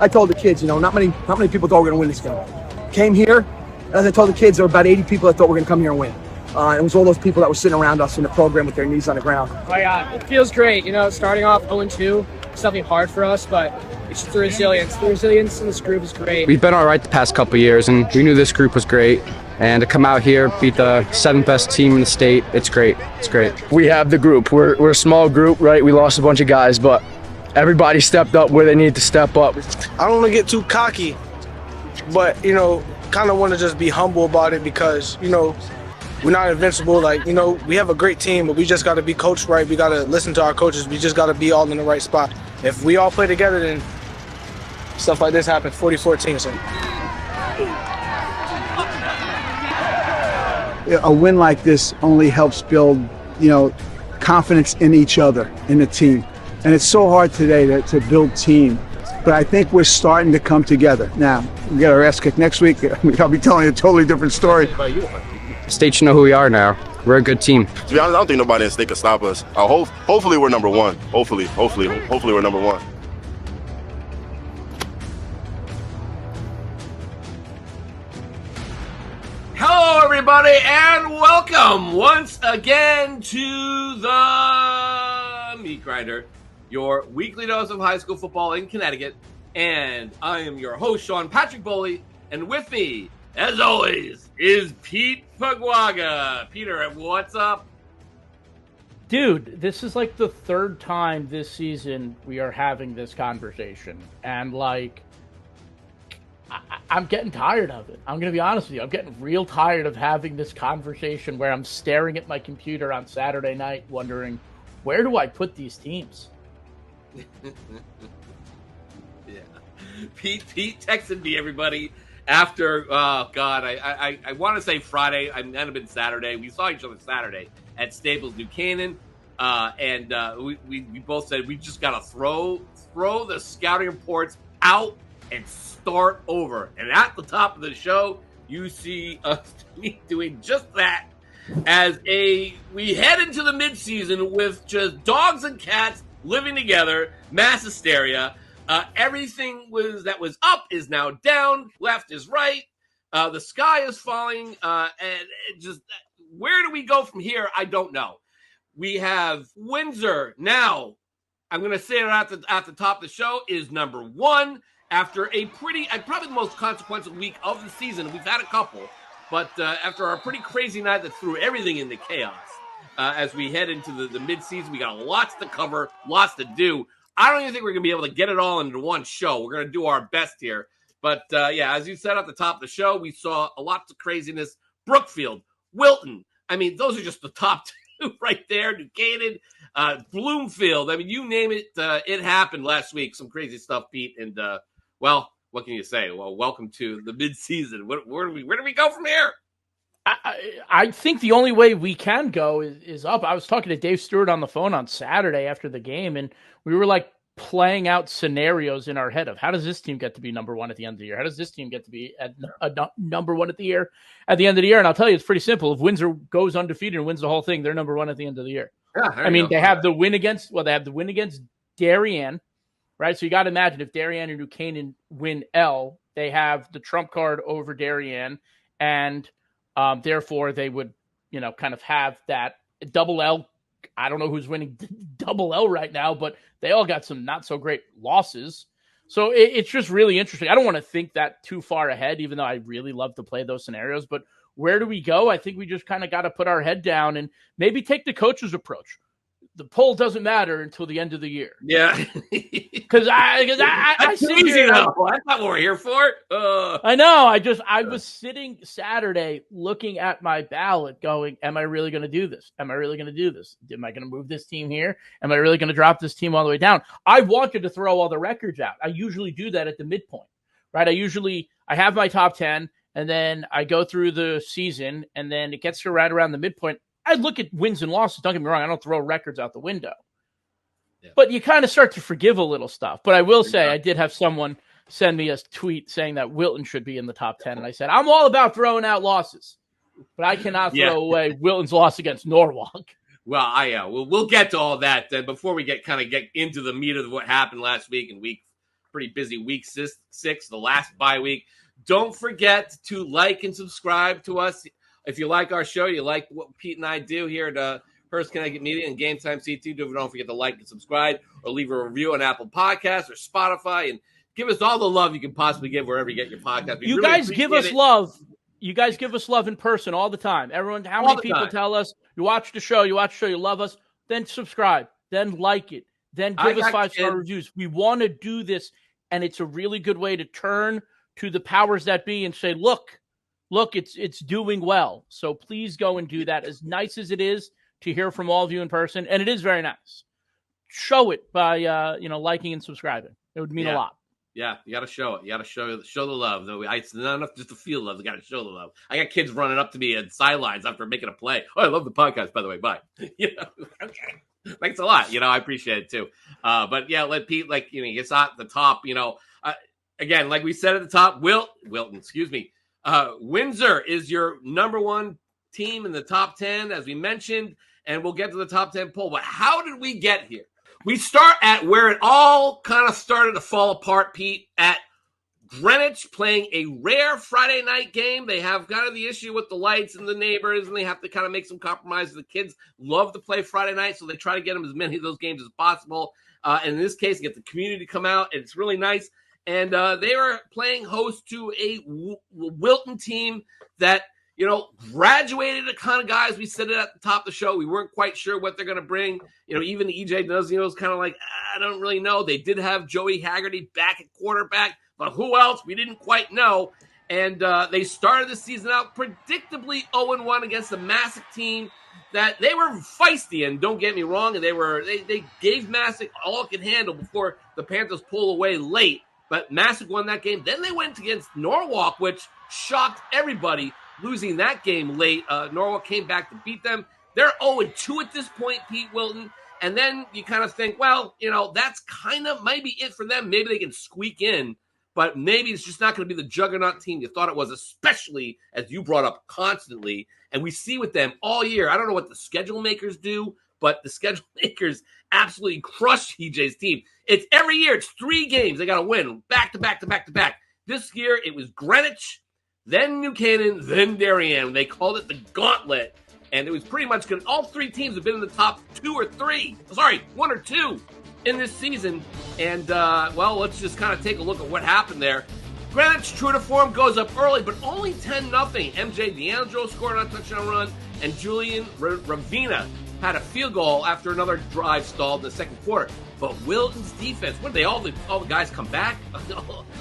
I told the kids, not many people thought we were going to win this game. Came here, and as I told the kids, there were about 80 people that thought we were going to come here and win. It was all those people that were sitting around us in the program with their knees on the ground. Oh yeah, it feels great. Starting off 0-2, it's definitely hard for us, but it's just the resilience. The resilience in this group is great. We've been all right the past couple of years, and we knew this group was great. And to come out here, beat the 7th best team in the state, it's great. It's great. We have the group. We're a small group, right? We lost a bunch of guys, but everybody stepped up where they needed to step up. I don't want to get too cocky, but, kind of want to just be humble about it because, we're not invincible. We have a great team, but we just got to be coached right. We got to listen to our coaches. We just got to be all in the right spot. If we all play together, then stuff like this happens 40-14. So. A win like this only helps build, confidence in each other, in the team. And it's so hard today to build team. But I think we're starting to come together. Now, we got our ass kicked next week. I'll be telling you a totally different story. State should know who we are now. We're a good team. To be honest, I don't think nobody in the state can stop us. Hopefully we're number one. Hopefully we're number one. Hello, everybody, and welcome once again to the Meat Grinder, your weekly dose of high school football in Connecticut. And I am your host, Sean Patrick Boley, and with me, as always, is Pete Pagwaga. Peter, what's up? Dude, this is like the third time this season we are having this conversation. And I'm getting tired of it. I'm going to be honest with you. I'm getting real tired of having this conversation where I'm staring at my computer on Saturday night wondering, where do I put these teams? Yeah. Pete texted me, everybody, after, I want to say Friday. I might have been Saturday. We saw each other Saturday at Staples, New Canaan. We both said we just got to throw the scouting reports out and start over. And at the top of the show, you see us doing just that as we head into the midseason with just dogs and cats living together, mass hysteria. Everything that was up is now down, left is right. The sky is falling, and it just where do we go from here? I don't know. We have Windsor now. I'm going to say it at the top of the show is number one. After probably the most consequential week of the season. We've had a couple, but after our pretty crazy night that threw everything into chaos, as we head into the mid-season, we got lots to cover, lots to do. I don't even think we're going to be able to get it all into one show. We're going to do our best here. But, as you said at the top of the show, we saw a lot of craziness. Brookfield, Wilton. I mean, those are just the top two right there. New Canaan, Bloomfield. I mean, you name it, it happened last week. Some crazy stuff, Pete, and well, what can you say? Well, welcome to the mid-season. Where do we go from here? I think the only way we can go is up. I was talking to Dave Stewart on the phone on Saturday after the game, and we were playing out scenarios in our head of how does this team get to be number one at the end of the year? How does this team get to be at number one at the end of the year? And I'll tell you, it's pretty simple. If Windsor goes undefeated and wins the whole thing, they're number one at the end of the year. Yeah, they have the win against Darien. Right, so you got to imagine if Darien and New Canaan win L, they have the trump card over Darien, and therefore they would, kind of have that double L. I don't know who's winning double L right now, but they all got some not so great losses. So it's just really interesting. I don't want to think that too far ahead, even though I really love to play those scenarios. But where do we go? I think we just kind of got to put our head down and maybe take the coach's approach. The poll doesn't matter until the end of the year. Yeah. Because I sit here. That's not what we're here for. I know. I was sitting Saturday looking at my ballot going, am I really going to do this? Am I really going to do this? Am I going to move this team here? Am I really going to drop this team all the way down? I wanted to throw all the records out. I usually do that at the midpoint, right? I have my top 10 and then I go through the season and then it gets to right around the midpoint. I look at wins and losses. Don't get me wrong. I don't throw records out the window. Yeah. But you kind of start to forgive a little stuff. But I will say I did have someone send me a tweet saying that Wilton should be in the top 10. And I said, I'm all about throwing out losses. But I cannot throw away Wilton's loss against Norwalk. Well, we'll get to all that before we get into the meat of what happened last week in week pretty busy week 6, the last bye week. Don't forget to like and subscribe to us. If you like our show, you like what Pete and I do here at Hearst Connecticut Media and Game Time CT, don't forget to like and subscribe or leave a review on Apple Podcasts or Spotify, and give us all the love you can possibly give wherever you get your podcast. You guys give us love. You guys give us love in person all the time. Everyone, how many people tell us you watch the show, you love us, then subscribe, then like it, then give us 5-star reviews. We want to do this, and it's a really good way to turn to the powers that be and say, look, it's doing well. So please go and do that. As nice as it is to hear from all of you in person, and it is very nice. Show it by liking and subscribing. It would mean a lot. Yeah, you got to show it. You got to show the love. No, it's not enough just to feel love. You got to show the love. I got kids running up to me at sidelines after making a play. Oh, I love the podcast, by the way. Bye. Okay. Thanks a lot. I appreciate it too. But yeah, let Pete, he gets out the top. Again, like we said at the top, Wilton, excuse me. Windsor is your number one team in the top 10, as we mentioned, and we'll get to the top 10 poll. But how did we get here? We start at where it all kind of started to fall apart, Pete, at Greenwich playing a rare Friday night game. They have kind of the issue with the lights and the neighbors, and they have to kind of make some compromises. The kids love to play Friday night, so they try to get them as many of those games as possible. And in this case, get the community to come out, and it's really nice. And they were playing host to a Wilton team that, graduated a kind of guys. We said it at the top of the show. We weren't quite sure what they're going to bring. Even EJ Nuzio was kind of like, I don't really know. They did have Joey Haggerty back at quarterback, but who else? We didn't quite know. And they started the season out predictably 0-1 against the Masuk team that they were feisty, and don't get me wrong, and they gave Masuk all it could handle before the Panthers pulled away late. But Masuk won that game. Then they went against Norwalk, which shocked everybody, losing that game late. Norwalk came back to beat them. They're 0-2 at this point, Pete Wilton. And then you kind of think, well, that's kind of maybe it for them. Maybe they can squeak in, but maybe it's just not going to be the juggernaut team you thought it was, especially as you brought up constantly. And we see with them all year. I don't know what the schedule makers do, but the schedule makers absolutely crush EJ's team. It's every year. It's 3 games they got to win back to back to back to back. This year it was Greenwich, then New Canaan, then Darien. They called it the Gauntlet, and it was pretty much good. All 3 teams have been in the top 1 or 2 in this season. And let's just kind of take a look at what happened there. Greenwich, true to form, goes up early, but only 10-0. MJ D'Angelo scored on a touchdown run, and Julian Ravina had a field goal after another drive stalled in the second quarter. But Wilton's defense, what did they all the guys come back?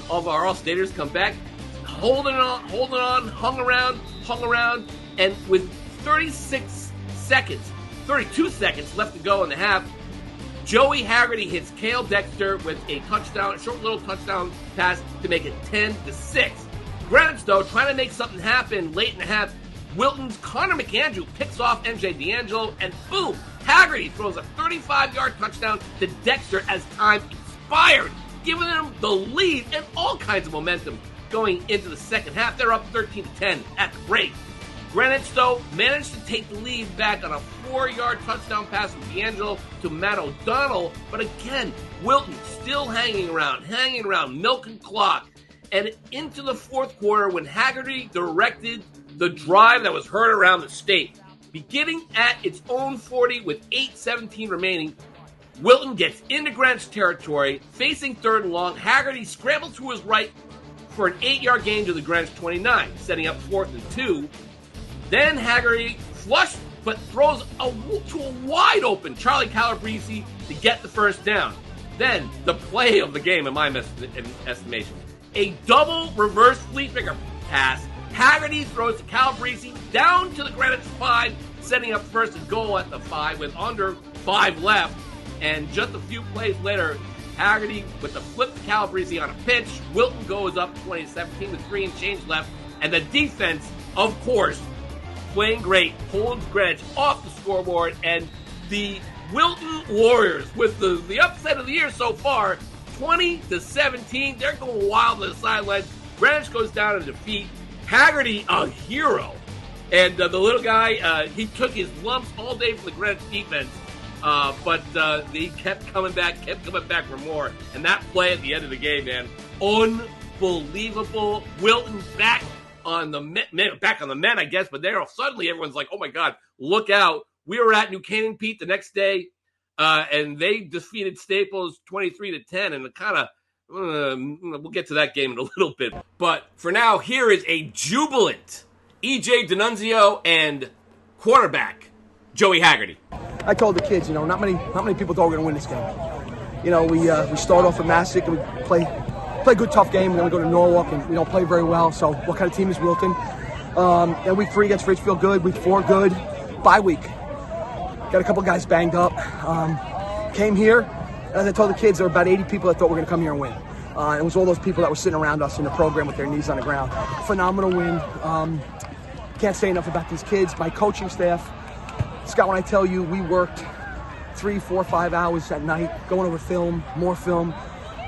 All of our all-staters come back, holding on, hung around, and with 32 seconds left to go in the half, Joey Haggerty hits Cale Dexter with a short little touchdown pass to make it 10-6. Greenwich, though, trying to make something happen late in the half. Wilton's Connor McAndrew picks off MJ D'Angelo, and boom, Haggerty throws a 35-yard touchdown to Dexter as time expired, giving them the lead and all kinds of momentum going into the second half. They're up 13-10 at the break. Greenwich, though, managed to take the lead back on a 4-yard touchdown pass from D'Angelo to Matt O'Donnell, but again, Wilton still hanging around, milking clock, and into the fourth quarter when Haggerty directed the drive that was heard around the state. Beginning at its own 40 with 8:17 remaining, Wilton gets into Greenwich territory, facing 3rd and long. Haggerty scrambles to his right for an 8-yard gain to the Greenwich 29, setting up 4th and 2. Then Haggerty flushed, but throws to a wide open Charlie Calabrese to get the first down. Then the play of the game, in my estimation, a double reverse Fleetmaker pass. Haggerty throws to Calabrese down to the Greenwich 5, setting up 1st and goal at the 5 with under 5 left. And just a few plays later, Haggerty with the flip to Calabrese on a pitch. Wilton goes up 20-17 with 3 and change left. And the defense, of course, playing great, pulls Greenwich off the scoreboard. And the Wilton Warriors, with the upset of the year so far, 20-17. They're going wild on the sidelines. Greenwich goes down in defeat. Haggerty, a hero. And the little guy, he took his lumps all day for the Greenwich defense. But he kept coming back for more. And that play at the end of the game, man, unbelievable. Wilton back on the men, I guess. But there, suddenly everyone's like, "Oh my God, look out!" We were at New Canaan, Pete, the next day, and they defeated Staples 23-10, and it kind of. We'll get to that game in a little bit. But for now, here is a jubilant E.J. D'Annunzio and quarterback Joey Haggerty. I told the kids, not many people thought we were going to win this game. We start off with Masuk and we play a good tough game, and then we go to Norwalk and we don't play very well. So what kind of team is Wilton? And week 3 against Ridgefield, good. Week 4, good. Bye week, got a couple guys banged up. Came here. As I told the kids, there were about 80 people that thought we were going to come here and win. It was all those people that were sitting around us in the program with their knees on the ground. Phenomenal win. Can't say enough about these kids. My coaching staff, Scott, when I tell you, we worked 3, 4, 5 hours at night, going over film, more film.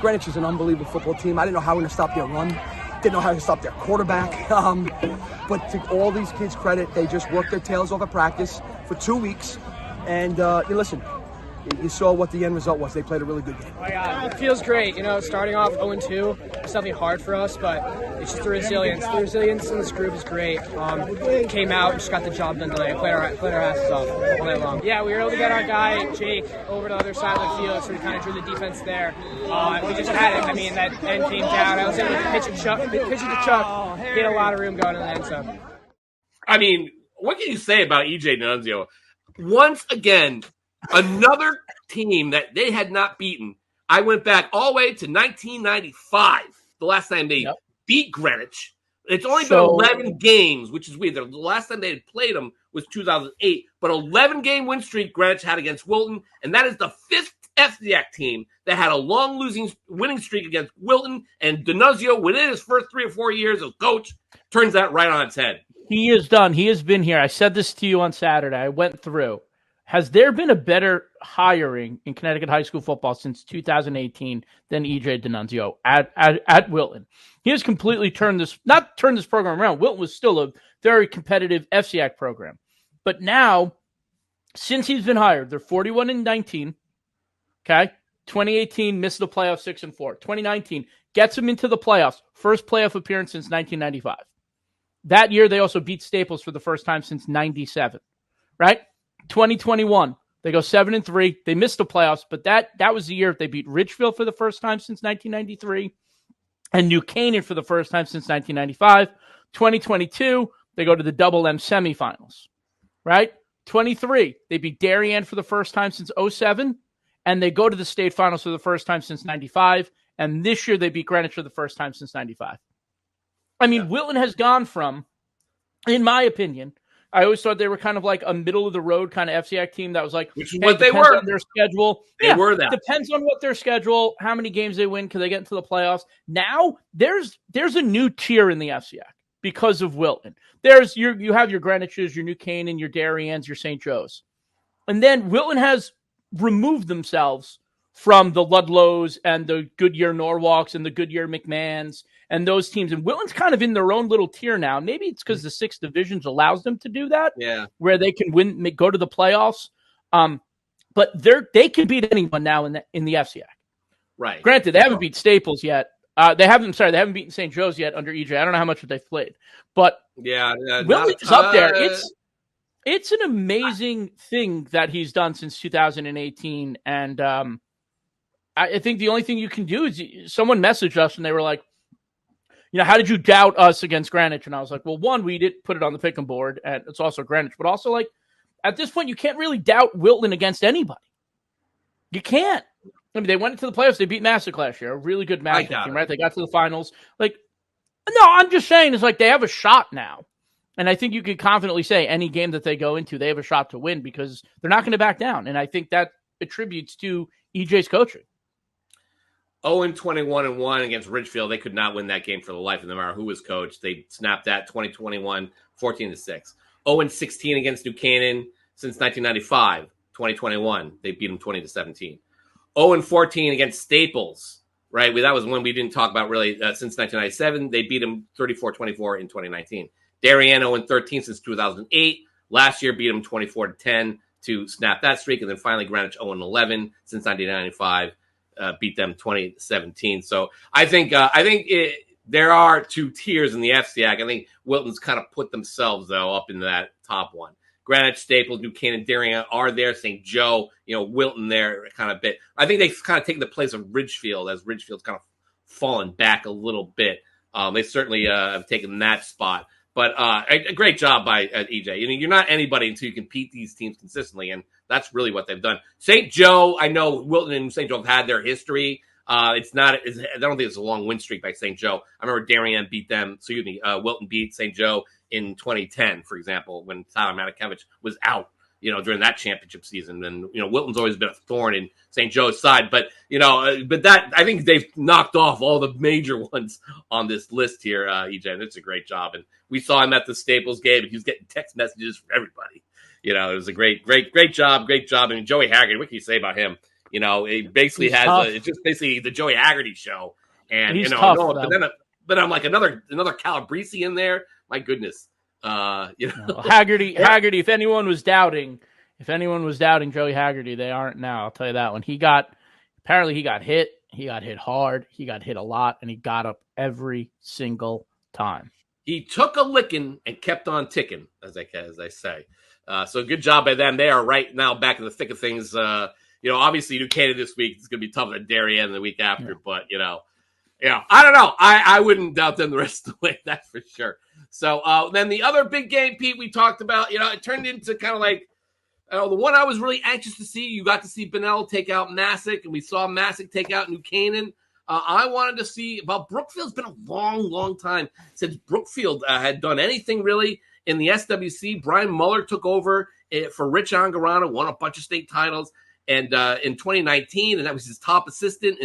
Greenwich is an unbelievable football team. I didn't know how we were going to stop their run. Didn't know how to stop their quarterback. But to all these kids' credit, they just worked their tails off at practice for 2 weeks. And listen, you saw what the end result was. They played a really good game. Oh, yeah. It feels great. Starting off 0-2, it's definitely hard for us, but it's just the resilience. The resilience in this group is great. Came out and just got the job done today. Played our asses off all night long. Yeah, we were able to get our guy, Jake, over to the other side of the field, so we kind of drew the defense there. We just had it. That end came down. I was able to pitch it to Chuck. He had a lot of room going in the end zone. What can you say about E.J. D'Annunzio? Once again, another team that they had not beaten. I went back all the way to 1995, the last time they beat Greenwich. It's only been 11 games, which is weird. The last time they had played them was 2008, but 11-game win streak Greenwich had against Wilton, and that is the 5th SHOUTOUTS team that had a long winning streak against Wilton, and D'Annunzio, within his first 3 or 4 years as coach, turns that right on its head. He is done. He has been here. I said this to you on Saturday. I went through. Has there been a better hiring in Connecticut high school football since 2018 than E.J. D'Annunzio at Wilton? He has completely turned this program around. Wilton was still a very competitive FCIAC program. But now, since he's been hired, they're 41-19. Okay? 2018 missed the playoffs 6-4. 2019 gets him into the playoffs. First playoff appearance since 1995. That year, they also beat Staples for the first time since 97. Right? 2021, they go 7-3. They missed the playoffs, but that was the year they beat Ridgefield for the first time since 1993 and New Canaan for the first time since 1995. 2022, they go to the WELP semifinals, right? 23, they beat Darien for the first time since 07, and they go to the state finals for the first time since 95, and this year they beat Greenwich for the first time since 95. Wilton has gone from, in my opinion, I always thought they were kind of like a middle-of-the-road kind of FCIAC team that was like, which is what they were. On their schedule. They were that. Depends on what their schedule, how many games they win, can they get into the playoffs. Now, there's a new tier in the FCIAC because of Wilton. You have your Greenwiches, your New Canaan, your Dariens, your St. Joe's. And then Wilton has removed themselves from the Ludlows and the Goodyear Norwalks and the Goodyear McMahons and those teams. And Wilton's kind of in their own little tier now. Maybe it's because the 6 divisions allows them to do that. Yeah. Where they can go to the playoffs. But they can beat anyone now in the FCIAC. Right. Granted, they haven't beat Staples yet. They haven't beaten St. Joe's yet under EJ. I don't know how much they've played. But Wilton's up there. It's an amazing thing that he's done since 2018. And I think the only thing you can do is someone messaged us and they were like, how did you doubt us against Greenwich? And I was like, well, one, we did put it on the pick 'em board, and it's also Greenwich. But also, at this point, you can't really doubt Wilton against anybody. You can't. They went into the playoffs. They beat Masuk last year, a really good Masuk team, right? They got to the finals. No, I'm just saying it's they have a shot now. And I think you could confidently say any game that they go into, they have a shot to win because they're not going to back down. And I think that attributes to EJ's coaching. 0-21-1 against Ridgefield. They could not win that game for the life of them, no matter who was coach. They snapped that 2021, 14-6. 0-16 against New Canaan since 1995, 2021. They beat them 20-17. 0-14 against Staples, right? That was one we didn't talk about really since 1997. They beat them 34-24 in 2019. Darien 0-13 since 2008. Last year beat them 24-10. to snap that streak. And then finally Greenwich 0-11 since 1995, beat them 20-17. So I think there are two tiers in the FCIAC. I think Wilton's kind of put themselves, though, up into that top one. Greenwich, Staples, New Canaan, Darien are there. St. Joe, Wilton there kind of bit. I think they've kind of taken the place of Ridgefield, as Ridgefield's kind of fallen back a little bit. They certainly have taken that spot. But a great job by EJ. You're not anybody until you can beat these teams consistently, and that's really what they've done. St. Joe, I know Wilton and St. Joe have had their history. I don't think it's a long win streak by St. Joe. I remember Darien beat them. Wilton beat St. Joe in 2010, for example, when Tyler Matakevich was out, during that championship season. And, Wilton's always been a thorn in St. Joe's side. But, I think they've knocked off all the major ones on this list here, EJ. And it's a great job. And we saw him at the Staples game, and he was getting text messages from everybody. It was a great job. I mean, Joey Haggerty, what can you say about him? He basically it's just basically the Joey Haggerty show. And, he's tough, but I'm like another Calabrese in there. My goodness. Haggerty, if anyone was doubting Joey Haggerty, they aren't now. I'll tell you that one. He got hit. He got hit hard. He got hit a lot, and he got up every single time. He took a licking and kept on ticking, as I say. So good job by them. They are right now back in the thick of things. Obviously New Canaan this week. It's going to be tougher than Darien the week after, but I don't know. I wouldn't doubt them the rest of the way. That's for sure. So then the other big game, Pete, we talked about, it turned into kind of like, the one I was really anxious to see. You got to see Bunnell take out Masuk, and we saw Masuk take out New Canaan. I wanted to see about Brookfield's been a long, long time since Brookfield had done anything really in the SWC. Brian Muller took over for Rich Angarano, won a bunch of state titles, and in 2019, and that was his top assistant.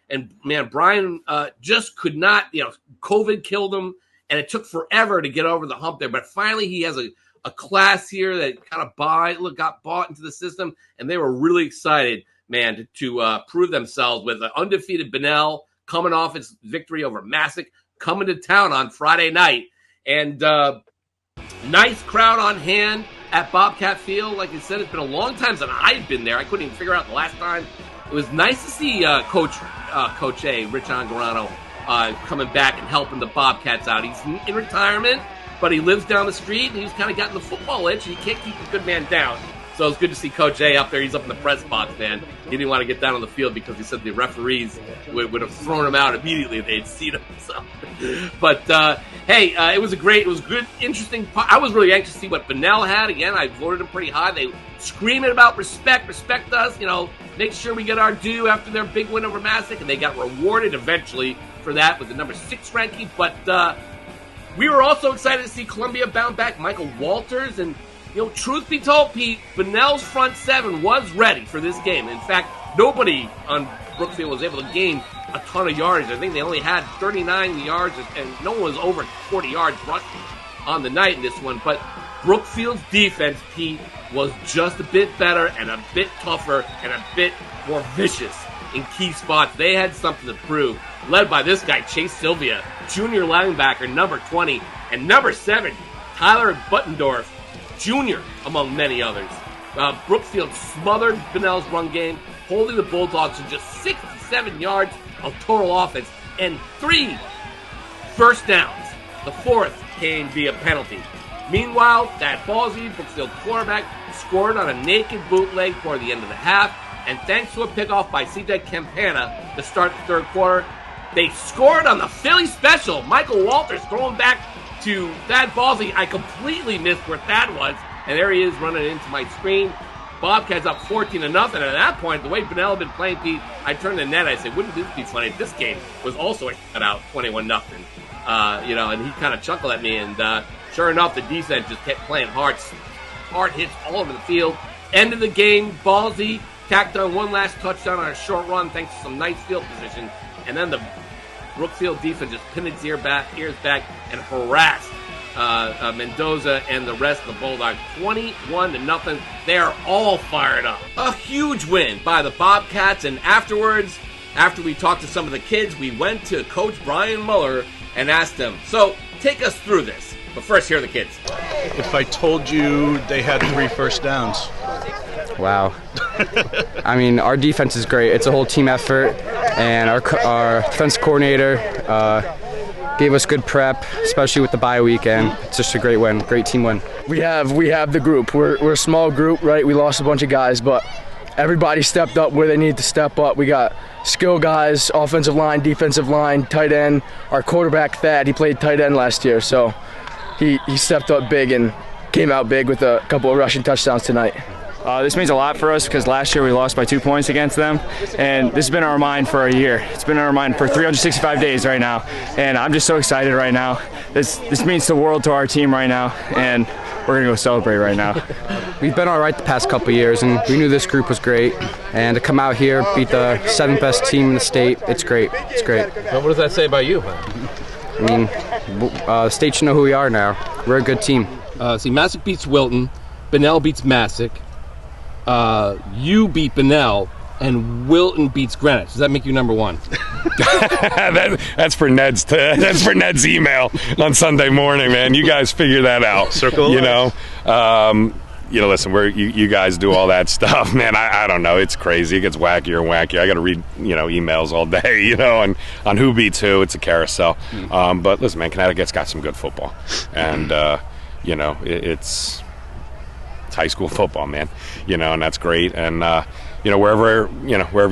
And man, Brian just could not, COVID killed him, and it took forever to get over the hump there. But finally, he has a class here that kind of got bought into the system, and they were really excited, man, to prove themselves with an undefeated Bunnell coming off its victory over Masuk, coming to town on Friday night. And nice crowd on hand at Bobcat Field. Like I said, it's been a long time since I've been there. I couldn't even figure out the last time. It was nice to see Coach A, Rich Angarano, coming back and helping the Bobcats out. He's in retirement, but he lives down the street, and he's kind of gotten the football itch, and he can't keep a good man down. So it's good to see Coach A up there. He's up in the press box, man. He didn't want to get down on the field because he said the referees would have thrown him out immediately if they'd seen him. So, but hey, it was good, interesting. I was really anxious to see what Bunnell had. Again, I voted him pretty high. They screaming about respect us. Make sure we get our due after their big win over Masuk, and they got rewarded eventually for that with the number 6 ranking. But we were also excited to see Columbia bound back Michael Walters. And, truth be told, Pete, Bunnell's front 7 was ready for this game. In fact, nobody on Brookfield was able to gain a ton of yards. I think they only had 39 yards, and no one was over 40 yards rushing on the night in this one. But Brookfield's defense, Pete, was just a bit better and a bit tougher and a bit more vicious in key spots. They had something to prove, led by this guy, Chase Sylvia, junior linebacker, number 20, and number 7, Tyler Buttendorf, junior, among many others. Brookfield smothered Bunnell's run game, holding the Bulldogs to just 67 yards of total offense and 3 first downs. The 4th came via penalty. Meanwhile, that ballsy Brookfield quarterback scored on a naked bootleg toward the end of the half, and thanks to a pickoff by C.J. Campana to start the third quarter, they scored on the Philly special. Michael Walters throwing back to Thad Ballsy. I completely missed where Thad was, and there he is running into my screen. Bobcats up 14-0, and at that point, the way Bunnell had been playing, Pete, I turned to the net. I said, wouldn't this be funny if this game was also a cutout, 21-0? And he kind of chuckled at me, and sure enough, the defense just kept playing hard hits all over the field. End of the game, Ballsy tacked on one last touchdown on a short run thanks to some nice field position, and then the Brookfield defense just pinned its ears back and harassed Mendoza and the rest of the Bulldogs 21-0. They are all fired up. A huge win by the Bobcats, and afterwards, after we talked to some of the kids, we went to Coach Brian Muller and asked him, so take us through this. But first, here are the kids. If I told you they had 3 first downs, Wow. I mean, our defense is great. It's a whole team effort, and our defense coordinator gave us good prep, especially with the bye weekend. It's just a great win, great team win. We have the group. We're a small group, right? We lost a bunch of guys, but everybody stepped up where they need to step up. We got skill guys, offensive line, defensive line, tight end. Our quarterback, Thad, he played tight end last year, so he stepped up big and came out big with a couple of rushing touchdowns tonight. This means a lot for us because last year we lost by 2 points against them, and this has been on our mind for a year. It's been on our mind for 365 days right now, and I'm just so excited right now. This means the world to our team right now, and we're going to go celebrate right now. We've been all right the past couple of years, and we knew this group was great. And to come out here, beat the 7th best team in the state, it's great. It's great. Well, what does that say about you? I mean, the state should know who we are now. We're a good team. See, Masuk beats Wilton, Bunnell beats Masuk, you beat Bunnell, and Wilton beats Greenwich. Does that make you number one? That's for Ned's email on Sunday morning, man. You guys figure that out. Circle. Listen, you guys do all that stuff, man. I don't know. It's crazy. It gets wackier and wackier. I got to read, emails all day, on who beats who. It's a carousel. But listen, man, Connecticut's got some good football, and it's high school football, man. And that's great. And wherever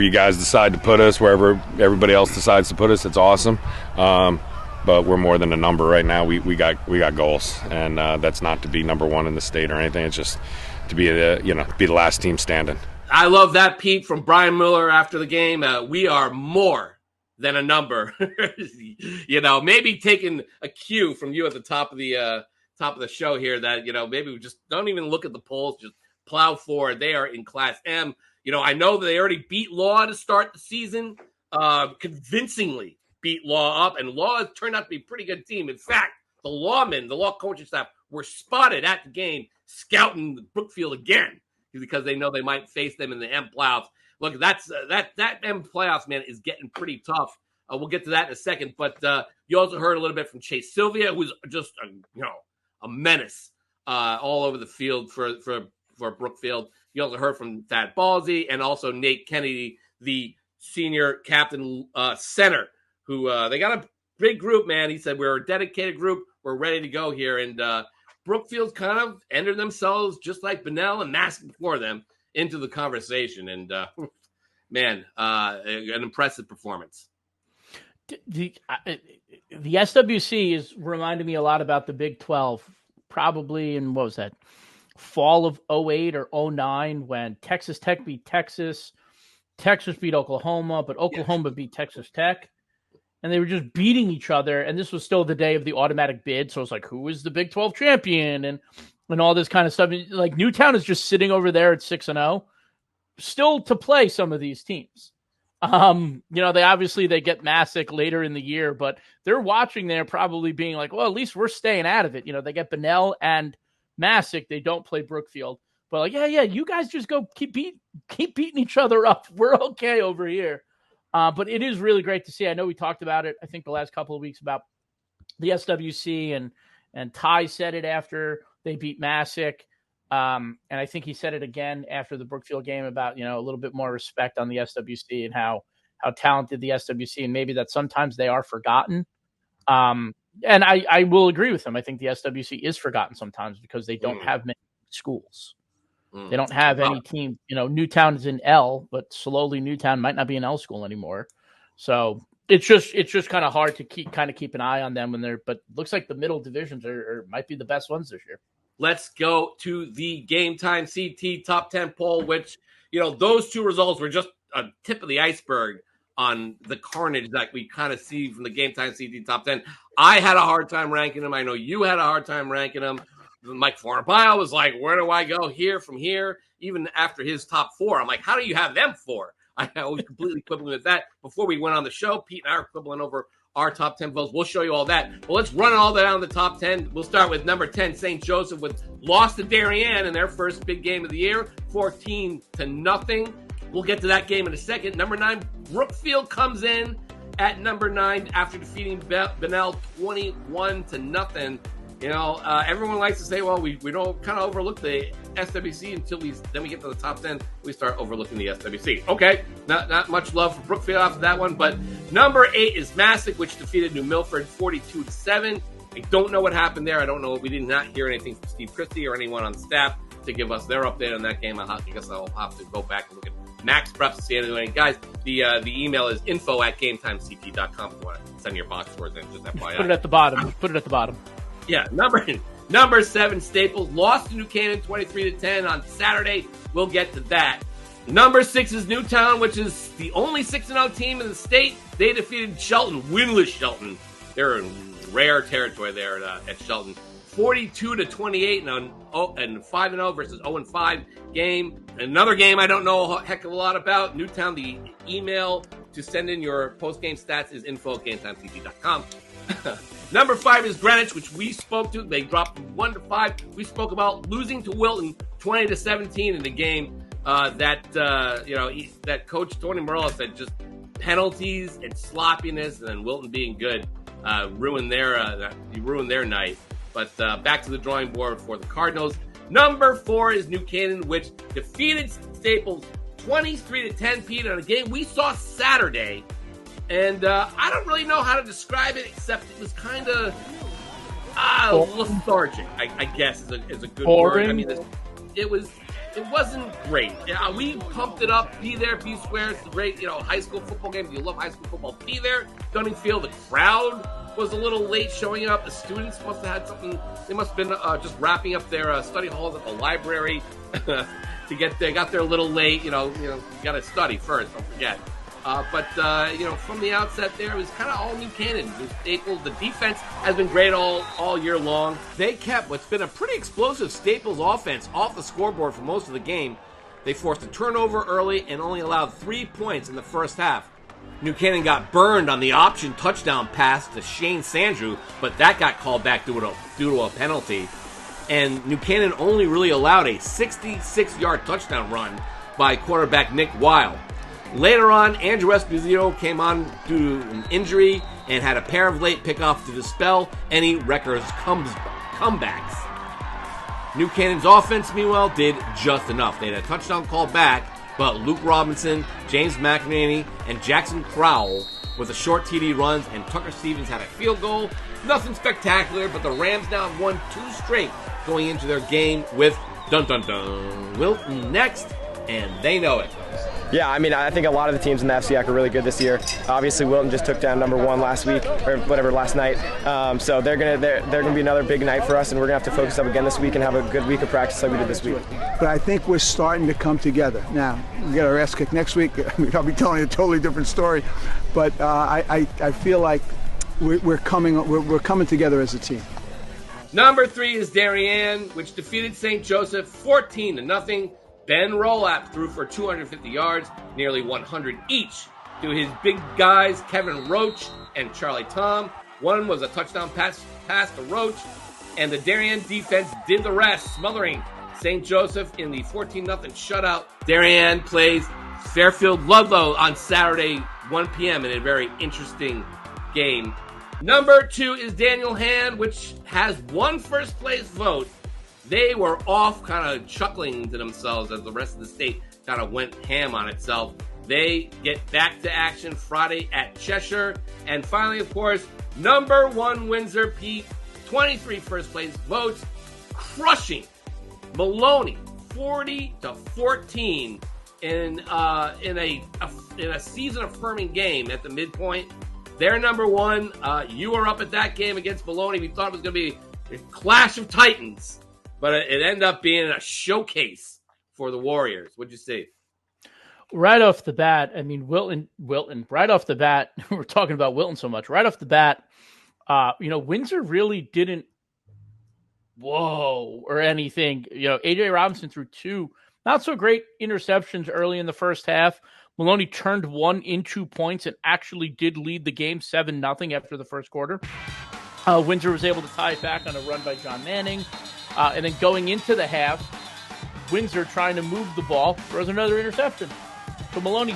you guys decide to put us, wherever everybody else decides to put us, it's awesome. But we're more than a number right now. We got goals, and that's not to be number one in the state or anything. It's just to be the last team standing. I love that, Pete, from Brian Miller after the game. We are more than a number. Maybe taking a cue from you at the top of the show here that maybe we just don't even look at the polls, just plow forward. They are in Class M. I know that they already beat Law to start the season, convincingly beat Law up, and Law has turned out to be a pretty good team. In fact, the law coaching staff were spotted at the game scouting Brookfield again because they know they might face them in the M playoffs. Look, that M playoffs, man, is getting pretty tough. We'll get to that in a second, but you also heard a little bit from Chase Sylvia, who's just a menace all over the field for Brookfield. You also heard from Thad Ballsy and also Nate Kennedy, the senior captain center, who they got a big group, man. He said, we're a dedicated group. We're ready to go here. And Brookfield's kind of entered themselves, just like Bunnell and Masuk before them, into the conversation. And, an impressive performance. The SWC is reminding me a lot about the Big 12, probably in, what was that, fall of 08 or 09 when Texas Tech beat Texas. Texas beat Oklahoma, but Oklahoma beat Texas Tech. And they were just beating each other. And this was still the day of the automatic bid. So it's like, who is the Big 12 champion? And all this kind of stuff. Like Newtown is just sitting over there at 6-0, still to play some of these teams. They get Masuk later in the year, but they're watching there probably being like, well, at least we're staying out of it. They get Bunnell and Masuk. They don't play Brookfield. But like, yeah, you guys just go keep beating each other up. We're okay over here. But it is really great to see. I know we talked about it, I think, the last couple of weeks about the SWC, and Ty said it after they beat Masuk. And I think he said it again after the Brookfield game about, a little bit more respect on the SWC and how talented the SWC, and maybe that sometimes they are forgotten. And I will agree with him. I think the SWC is forgotten sometimes because they don't have many schools. They don't have any team. Newtown is in L, but slowly Newtown might not be an L school anymore. So it's just kind of hard to keep an eye on them but looks like the middle divisions might be the best ones this year. Let's go to the Game Time CT Top 10 poll, which, those two results were just a tip of the iceberg on the carnage that we kind of see from the Game Time CT Top 10. I had a hard time ranking them. I know you had a hard time ranking them. Mike Fornabile was like, where do I go from here? Even after his top four, I'm like, how do you have them four? I was completely quibbling with that. Before we went on the show, Pete and I are quibbling over our top 10 votes. We'll show you all that. But let's run all that down the top 10. We'll start with number 10, St. Joseph, with lost to Darien in their first big game of the year, 14-0. We'll get to that game in a second. Number 9, Brookfield comes in at number 9 after defeating Bunnell 21-0. Everyone likes to say, well, we don't kind of overlook the SWC until we get to the top 10. We start overlooking the SWC. Okay, not much love for Brookfield after that one. But number 8 is Masuk, which defeated New Milford 42-7. I don't know what happened there. I don't know. We did not hear anything from Steve Christie or anyone on the staff to give us their update on that game. I guess I'll have to go back and look at Max Preps to see anything. Guys, the email is info@gametimect.com if you want to send your box scores in. Just FYI. Put it at the bottom. Put it at the bottom. Yeah, number 7, Staples lost to New Canaan 23-10 on Saturday. We'll get to that. Number 6 is Newtown, which is the only 6-0 team in the state. They defeated Shelton, winless Shelton. They're in rare territory there at Shelton. 42-28 and 5-0 versus 0-5 game. Another game I don't know a heck of a lot about. Newtown, the email to send in your post-game stats is info@gametimect.com. Number 5 is Greenwich, which we spoke to. They dropped from 1 to 5. We spoke about losing to Wilton 20-17 in the game. That coach Tony Morello said just penalties and sloppiness, and then Wilton being good ruined their night. But back to the drawing board for the Cardinals. Number 4 is New Canaan, which defeated Staples 23-10, Pete, on a game we saw Saturday. And I don't really know how to describe it, except it was kind of lethargic, I guess is a good word. I mean, it wasn't great. We pumped it up. Be there, be square. It's a great, high school football game. If you love high school football, be there. Dunningfield, the crowd was a little late showing up. The students must have had something. They must have been just wrapping up their study halls at the library to get there. Got there a little late. You got to study first. Don't forget. But from the outset there, it was kind of all New Canaan. Staples, the defense has been great all year long. They kept what's been a pretty explosive Staples offense off the scoreboard for most of the game. They forced a turnover early and only allowed 3 points in the first half. New Canaan got burned on the option touchdown pass to Shane Sandrew, but that got called back due to a penalty. And New Canaan only really allowed a 66-yard touchdown run by quarterback Nick Weil. Later on, Andrew Esposito came on due to an injury and had a pair of late pickoffs to dispel any Rutgers comebacks. New Canaan's offense, meanwhile, did just enough. They had a touchdown call back, but Luke Robinson, James McNaney, and Jackson Crowell with the short TD runs, and Tucker Stevens had a field goal. Nothing spectacular, but the Rams now have won 2 straight going into their game with Wilton next, and they know it. Yeah, I mean, I think a lot of the teams in the FCIAC are really good this year. Obviously, Wilton just took down number 1 last week, or whatever, last night. So they're gonna be another big night for us, and we're gonna have to focus up again this week and have a good week of practice like we did this week. But I think we're starting to come together. Now, we get our ass kicked next week. I'll be telling you a totally different story. But I feel like we're coming together as a team. Number 3 is Darien, which defeated St. Joseph 14-0. Ben Rolap threw for 250 yards, nearly 100 each, to his big guys, Kevin Roach and Charlie Tom. One was a touchdown pass to Roach, and the Darien defense did the rest, smothering St. Joseph in the 14-0 shutout. Darien plays Fairfield Ludlow on Saturday, 1 p.m. in a very interesting game. Number 2 is Daniel Hand, which has 1 first-place vote. They were off kind of chuckling to themselves as the rest of the state kind of went ham on itself. They get back to action Friday at Cheshire. And finally, of course, number 1 Windsor, Pete, 23 first-place votes, crushing Maloney 40-14 in a season-affirming game at the midpoint. They're number 1. You were up at that game against Maloney. We thought it was going to be a clash of titans. But it ended up being a showcase for the Warriors. What'd you see? Right off the bat, I mean, Wilton, right off the bat, we're talking about Wilton so much. Right off the bat, Windsor really didn't or anything. A.J. Robinson threw 2 not so great interceptions early in the first half. Maloney turned 1 into points and actually did lead the game 7-0 after the first quarter. Windsor was able to tie it back on a run by John Manning. And then going into the half, Windsor trying to move the ball, throws another interception. So Maloney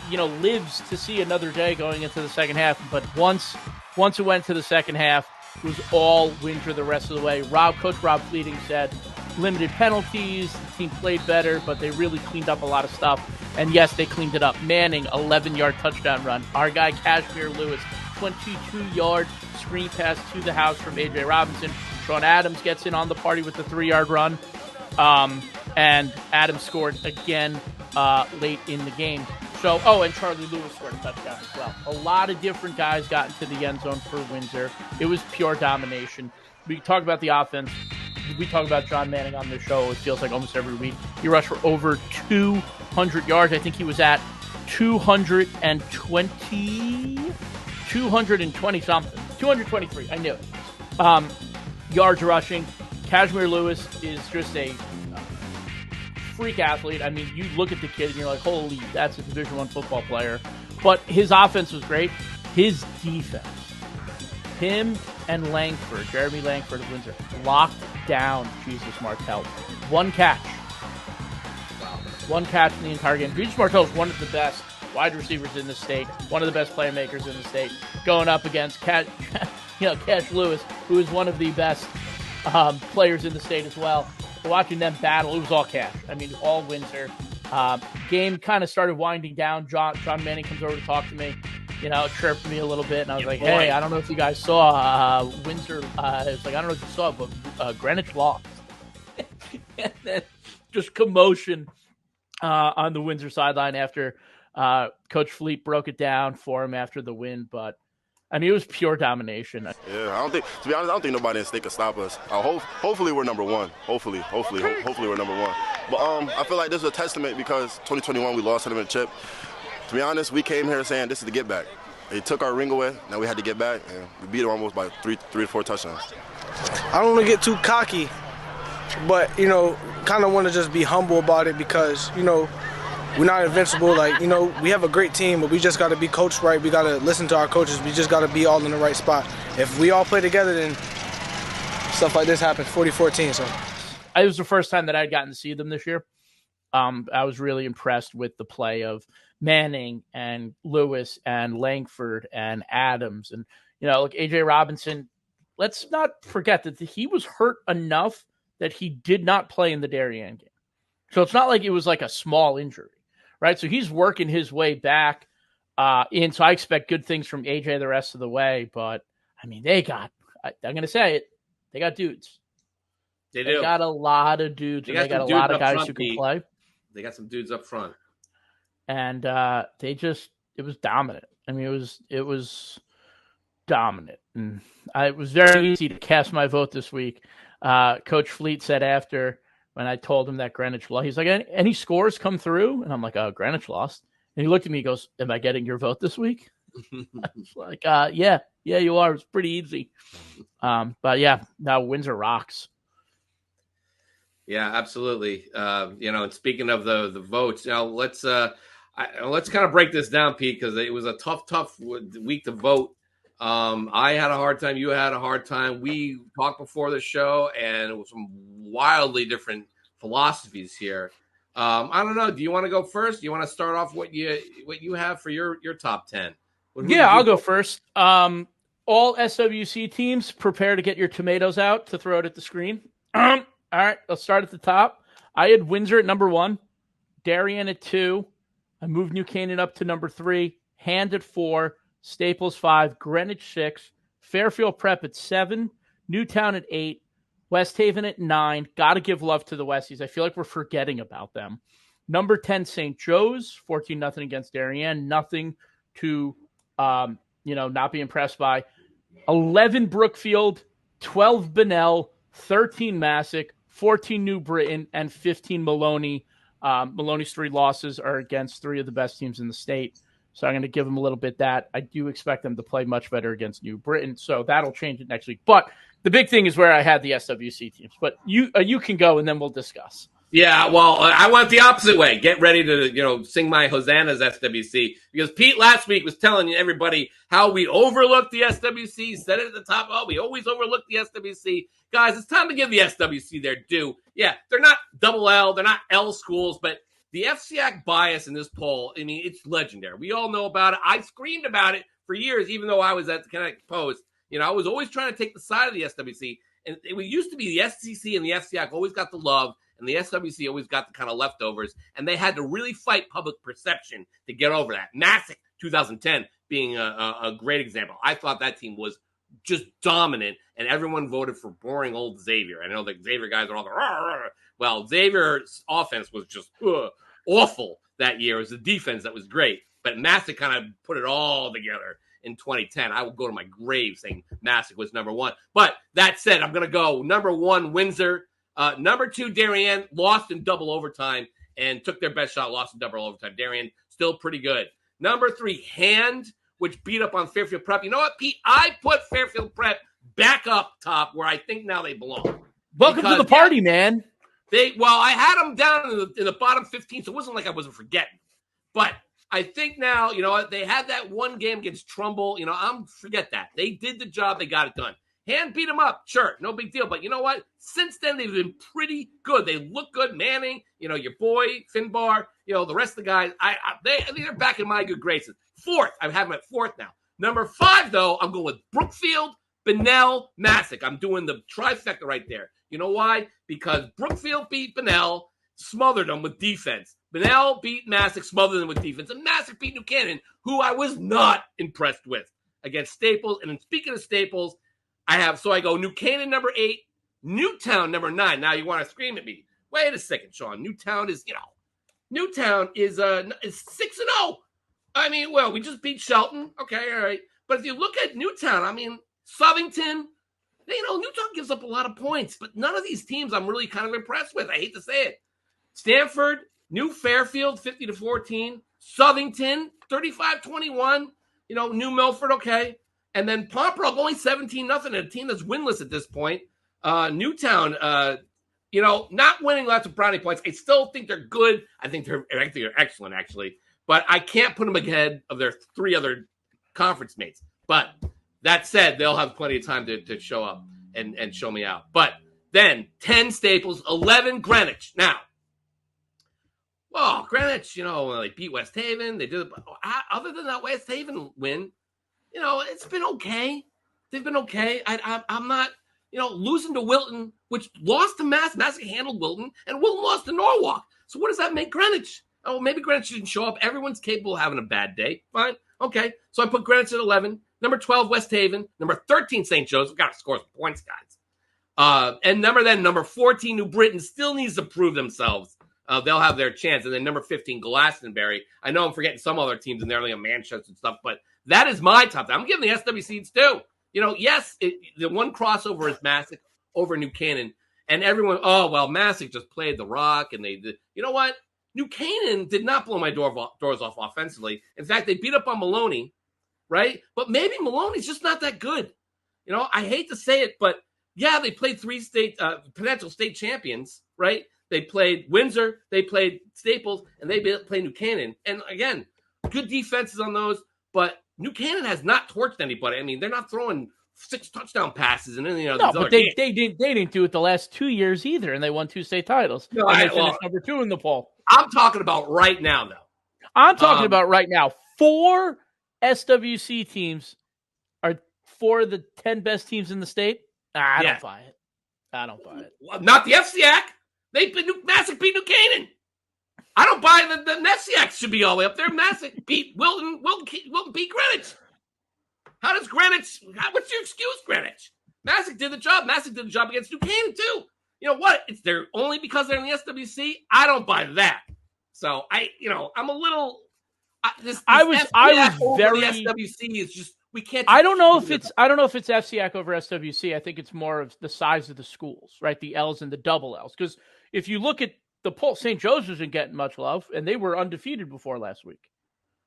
lives to see another day going into the second half. But once it went to the second half, was all Windsor the rest of the way. Coach Rob Fleeting said limited penalties, the team played better, but they really cleaned up a lot of stuff. And yes, they cleaned it up. Manning, 11-yard touchdown run. Our guy, Kashmir Lewis, 22-yard screen pass to the house from A.J. Robinson. Sean Adams gets in on the party with the 3-yard run. And Adams scored again late in the game. So, and Charlie Lewis scored a touchdown as well. A lot of different guys got into the end zone for Windsor. It was pure domination. We talk about the offense. We talk about John Manning on this show. It feels like almost every week. He rushed for over 200 yards. I think he was at 220 something. 223. I knew it. Yards rushing. Kashmir Lewis is just a freak athlete. I mean, you look at the kid and you're like, holy, that's a Division I football player. But his offense was great. His defense, him and Langford, Jeremy Langford of Windsor, locked down Jesus Martell. One catch in the entire game. Jesus Martell is one of the best wide receivers in the state, one of the best playmakers in the state, going up against Cash Lewis, who is one of the best players in the state as well. Watching them battle, it was all Cash. I mean, all Windsor. Game kind of started winding down. John Manning comes over to talk to me, chirped me a little bit, and I was like, hey, I don't know if you guys saw Windsor. It's like, I don't know if you saw it, but Greenwich lost. And then just commotion on the Windsor sideline after Coach Fleet broke it down for him after the win. But I mean, it was pure domination. Yeah, to be honest, I don't think nobody in the state could stop us. Hopefully we're number one. Hopefully we're number one. But I feel like this is a testament because 2021 we lost to them in chip. To be honest, we came here saying this is the get back. They took our ring away. Now we had to get back, and we beat them almost by three to four touchdowns. I don't want to get too cocky, but kind of want to just be humble about it because we're not invincible. We have a great team, but we just got to be coached right. We got to listen to our coaches. We just got to be all in the right spot. If we all play together, then stuff like this happens 40-14. So it was the first time that I'd gotten to see them this year. I was really impressed with the play of Manning and Lewis and Langford and Adams. And, A.J. Robinson, let's not forget that he was hurt enough that he did not play in the Darien game. So it's not like it was like a small injury. Right, so he's working his way back in. So I expect good things from AJ the rest of the way. But I mean, I'm going to say it. They got dudes. They got a lot of dudes. They got a lot of guys who can play. They got some dudes up front, and it was dominant. I mean, it was dominant, and it was very easy to cast my vote this week. Coach Fleet said after. When I told him that Greenwich lost, he's like, any scores come through? And I'm like, oh, Greenwich lost. And he looked at me and goes, am I getting your vote this week? I was like, yeah, you are. It's pretty easy. But yeah, now Windsor rocks. Yeah, absolutely. And speaking of the votes, let's kind of break this down, Pete, because it was a tough week to vote. I had a hard time. You had a hard time. We talked before the show, and it was some wildly different philosophies here. I don't know. Do you want to go first? Do you want to start off what you have for your top 10? I'll go first. All SWC teams, prepare to get your tomatoes out to throw it at the screen. All right, let's start at the top. I had Windsor at number 1, Darien at 2. I moved New Canaan up to number 3, Hand at 4, Staples 5, Greenwich 6, Fairfield Prep at 7, Newtown at 8, West Haven at 9. Got to give love to the Westies. I feel like we're forgetting about them. Number 10, St. Joe's, 14-0 against Darien. Nothing to, not be impressed by. 11, Brookfield, 12, Bunnell, 13, Masuk, 14, New Britain, and 15, Maloney. Maloney's 3 losses are against 3 of the best teams in the state. So I'm going to give them a little bit that. I do expect them to play much better against New Britain, so that'll change it next week. But the big thing is where I had the SWC teams. But you can go, and then we'll discuss. Yeah, well, I went the opposite way. Get ready to, sing my Hosannas SWC. Because Pete last week was telling everybody how we overlooked the SWC. Said it at the top. Oh, we always overlook the SWC. Guys, it's time to give the SWC their due. Yeah, they're not double L. They're not L schools, but the FCIAC bias in this poll, I mean, it's legendary. We all know about it. I screamed about it for years, even though I was at the Connecticut Post. I was always trying to take the side of the SWC. And it used to be the SCC and the FCIAC always got the love, and the SWC always got the kind of leftovers. And they had to really fight public perception to get over that. Masuk 2010 being a great example. I thought that team was just dominant, and everyone voted for boring old Xavier. I know the Xavier guys are all the rah, rah, rah. Well, Xavier's offense was just awful that year. It was the defense that was great, but Masuk kind of put it all together in 2010. I will go to my grave saying Masuk was number one. But that said, I'm going to go number one, Windsor. Number two, Darien, lost in double overtime and took their best shot, lost in double overtime. Darien, still pretty good. Number three, Hand, which beat up on Fairfield Prep. You know what, Pete? I put Fairfield Prep back up top where I think now they belong. Welcome to the party, man. I had them down in the bottom 15, so it wasn't like I wasn't forgetting. But I think now, they had that one game against Trumbull. Forget that. They did the job. They got it done. Hand beat them up. Sure, no big deal. But you know what? Since then, they've been pretty good. They look good. Manning, your boy, Finbar, the rest of the guys, I think they're back in my good graces. Fourth, I have them at fourth now. Number five, though, I'm going with Brookfield, Bunnell, Masuk. I'm doing the trifecta right there. You know why? Because Brookfield beat Bunnell, smothered them with defense. Bunnell beat Masuk, smothered them with defense. And Masuk beat New Canaan, who I was not impressed with against Staples. And then speaking of Staples, I go New Canaan number 8, Newtown number 9. Now you want to scream at me. Wait a second, Sean. Newtown is 6-0. I mean, well, we just beat Shelton. Okay, all right. But if you look at Newtown, Southington, Newtown gives up a lot of points, but none of these teams I'm really kind of impressed with. I hate to say it. Stanford, New Fairfield, 50-14. Southington, 35-21. New Milford, okay. And then Pomperock, only 17-0, and a team that's winless at this point. Newtown, not winning lots of brownie points. I still think they're good. I think they're excellent, actually. But I can't put them ahead of their 3 other conference mates. But that said, they'll have plenty of time to show up and show me out. But then 10 Staples, 11 Greenwich. Now, Greenwich, they beat West Haven. They did it. Other than that West Haven win, it's been okay. They've been okay. I'm not, losing to Wilton, which lost to Masuk handled Wilton, and Wilton lost to Norwalk. So what does that make Greenwich? Oh, maybe Greenwich didn't show up. Everyone's capable of having a bad day. Fine. Okay. So I put Greenwich at 11. Number 12, West Haven. Number 13, St. Joe's. We've got to score some points, guys. And number 14, New Britain, still needs to prove themselves. They'll have their chance. And then number 15, Glastonbury. I know I'm forgetting some other teams in there, like Manchester and stuff, but that is my top 10. I'm giving the SWCs too. Yes, the one crossover is Masuk over New Canaan. And everyone, Masuk just played the rock. And they did. You know what? New Canaan did not blow my doors off offensively. In fact, they beat up on Maloney, right? But maybe Maloney's just not that good. I hate to say it, but yeah, they played 3 potential state champions, right? They played Windsor, they played Staples, and they played New Canaan. And again, good defenses on those, but New Canaan has not torched anybody. I mean, they're not throwing 6 touchdown passes and no, but they didn't do it the last 2 years either, and they won 2 state titles. No, and they finished number 2 in the poll. I'm talking about right now, though. I'm talking about right now. 4 SWC teams are 4 of the 10 best teams in the state. I don't buy it. Well, not the FCIAC. Masuk beat New Canaan. I don't buy the FCIAC should be all the way up there. Masuk beat Wilton beat Greenwich. How does Greenwich? What's your excuse, Greenwich? Masuk did the job. Masuk did the job against New Canaan too. You know what? It's they're only because they're in the SWC. I don't buy that. So I'm a little. I was very SWC is just we can't. I don't know if it's FCIAC over SWC. I think it's more of the size of the schools, right? The L's and the double L's. Because if you look at the poll, St. Joe's isn't getting much love, and they were undefeated before last week.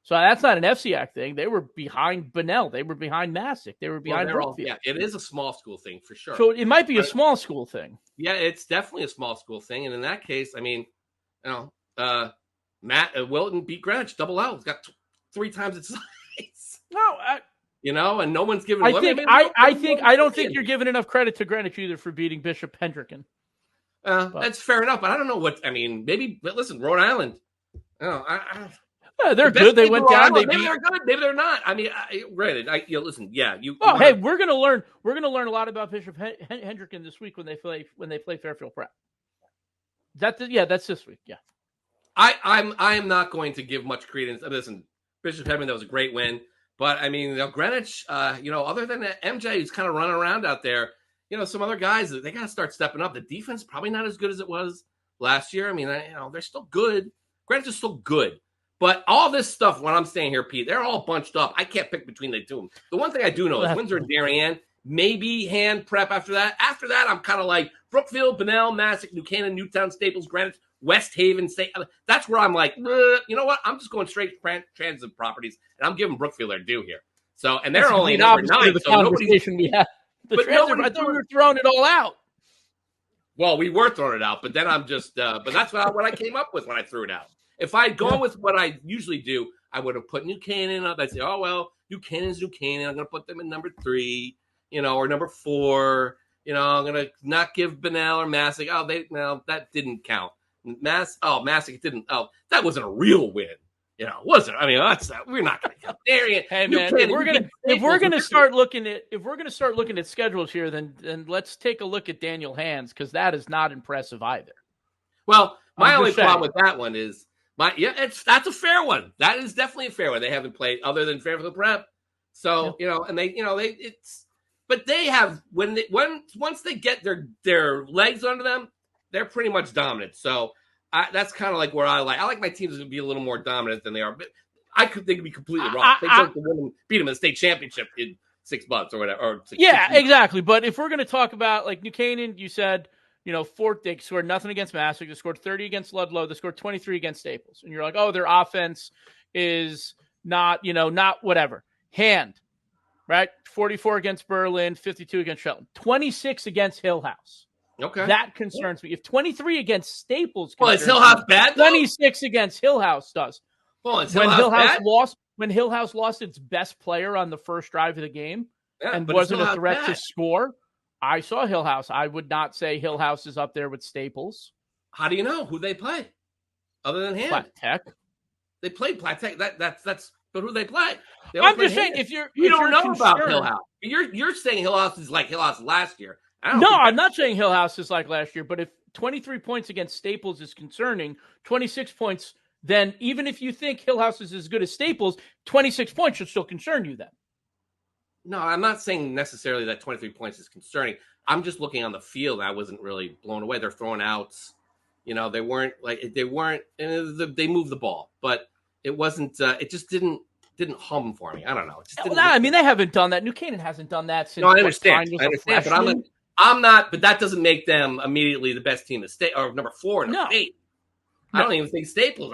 So that's not an FCIAC thing. They were behind Bunnell. They were behind Masuk. They were behind Brookfield. Yeah, it is a small school thing for sure. So it might be a small school thing. Yeah, it's definitely a small school thing. And in that case, I mean, Wilton beat Greenwich double L. It's got 3 times its size. No, and no one's giving. I don't think you're giving enough credit to Greenwich either for beating Bishop Hendricken. That's fair enough, but I don't know what I mean. Maybe, but listen, Rhode Island. Yeah, they're good. They went down. Maybe they're good. Maybe they're not. I mean, granted, listen. Yeah, Oh, hey, we're gonna learn. We're gonna learn a lot about Bishop Hendricken this week when they play Fairfield Prep. That's this week. Yeah. I am not going to give much credence. Listen, Bishop Hendricken, that was a great win. But I mean, Greenwich, other than MJ who's kind of running around out there, some other guys, they got to start stepping up. The defense probably not as good as it was last year. I mean, they're still good. Greenwich is still good. But all this stuff, when I'm staying here, Pete, they're all bunched up. I can't pick between the two of them. The one thing I do know is Windsor and Darien, maybe hand prep after that. After that, I'm kind of like Brookfield, Bunnell, Masuk, New Canaan, Newtown, Staples, Greenwich, West Haven. That's where I'm like, you know what? I'm just going straight transit properties, and I'm giving Brookfield their due here. So, and they're only number 9. The so conversation we had. I thought we were throwing it all out. Well, we were throwing it out, but then I'm just, but that's what I came up with when I threw it out. If I'd gone with what I usually do, I would have put New Canaan up. I'd say, oh, well, New Canaan's New Canaan. I'm going to put them in number 3, or number 4. I'm going to not give Bunnell or Masuk. Oh, that didn't count. Masuk didn't. Oh, that wasn't a real win. Was it? I mean, we're not going to count Darien. Hey, man, if we're going to start looking at schedules here, then let's take a look at Daniel Hands, because that is not impressive either. Well, my only problem with that one is that's a fair one. That is definitely a fair one. They haven't played other than Fairfield Prep, so and but they have once they get their legs under them, they're pretty much dominant. So that's kind of like where I like my teams to be a little more dominant than they are. But they could be completely wrong. They just beat them in the state championship in 6 months or whatever. Or 6 exactly. But if we're going to talk about like New Canaan, you said. Fort, they scored nothing against Masuk. They scored 30 against Ludlow. They scored 23 against Staples. And you're like, oh, their offense is not whatever. Hand, right? 44 against Berlin, 52 against Shelton, 26 against Hill House. Okay. That concerns me. If 23 against Staples, is Hill House bad, though? 26 against Hill House does. Is Hill House bad? When Hill House lost its best player on the first drive of the game and but wasn't a threat to score, I saw Hill House. I would not say Hill House is up there with Staples. How do you know who they play? Other than Hand? Platte Tech. They played Platte Tech. That's but who they play? I'm just saying you don't know about Hill House. You're saying Hill House is like Hill House last year. I'm not saying Hill House is like last year, but if 23 points against Staples is concerning, 26 points, then even if you think Hill House is as good as Staples, 26 points should still concern you then. No, I'm not saying necessarily that 23 points is concerning. I'm just looking on the field. I wasn't really blown away. They're throwing outs. They weren't. They moved the ball, but it wasn't. It just didn't hum for me. I don't know. They haven't done that. New Canaan hasn't done that since. No, I understand. But I'm not. But that doesn't make them immediately the best team in the state or number 4 in the state. I don't even think Staples.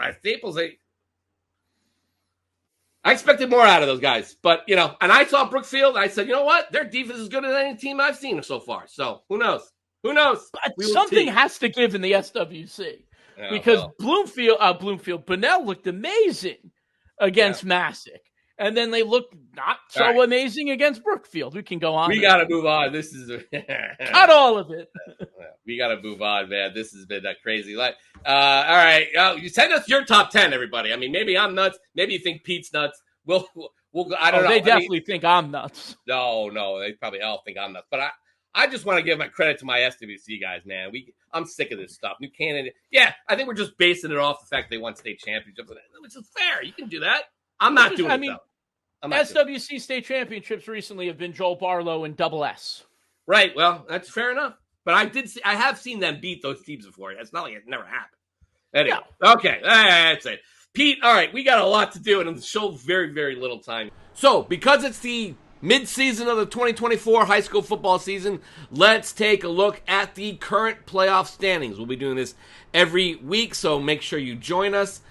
I expected more out of those guys, but and I saw Brookfield. I said, you know what? Their defense is good as any team I've seen so far. So who knows? But something has to give in the SWC because Bloomfield, Bunnell looked amazing against Masuk, and then they looked not so amazing against Brookfield. We can go on. We got to move on. This is cut all of it. We got to move on, man. This has been crazy. All right, you send us your top 10, everybody. I mean, maybe I'm nuts. Maybe you think Pete's nuts. We'll I don't know. They definitely think I'm nuts. No, they probably all think I'm nuts. But I just want to give my credit to my SWC guys, man. I'm sick of this stuff. New Canaan. Yeah, I think we're just basing it off the fact they won state championships, which is fair. You can do that. I'm not doing it, though. SWC state championships recently have been Joel Barlow and Double S. Right. Well, that's fair enough. But I have seen them beat those teams before. It's not like it never happened. Anyway, okay, that's it. Pete, all right, we got a lot to do, and the show very, very little time. So, because it's the mid-season of the 2024 high school football season, let's take a look at the current playoff standings. We'll be doing this every week, so make sure you join us.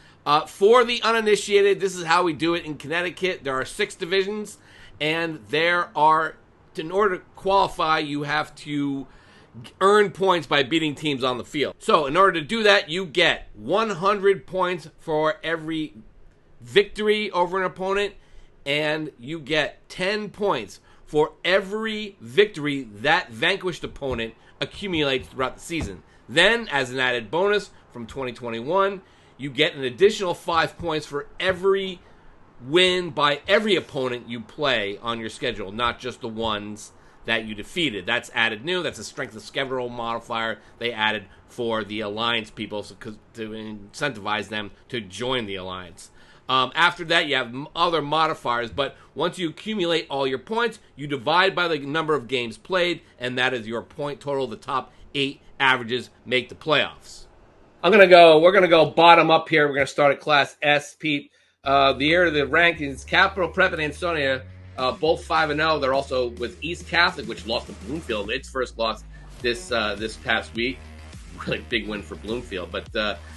For the uninitiated, this is how we do it in Connecticut. There are 6 divisions, and in order to qualify, you have to earn points by beating teams on the field. So in order to do that, you get 100 points for every victory over an opponent, and you get 10 points for every victory that vanquished opponent accumulates throughout the season. Then, as an added bonus from 2021, you get an additional 5 points for every win by every opponent you play on your schedule, not just the ones that you defeated. That's added new. That's a strength of schedule modifier they added for the Alliance people to incentivize them to join the Alliance. After that, you have other modifiers, but once you accumulate all your points, you divide by the number of games played, and that is your point total. The top 8 averages make the playoffs. We're going to go bottom up here. We're going to start at Class S, Pete. The year of the rankings, Capital Prep and Ansonia, both 5-0. They're also with East Catholic, which lost to Bloomfield, its first loss this past week. Really big win for Bloomfield, but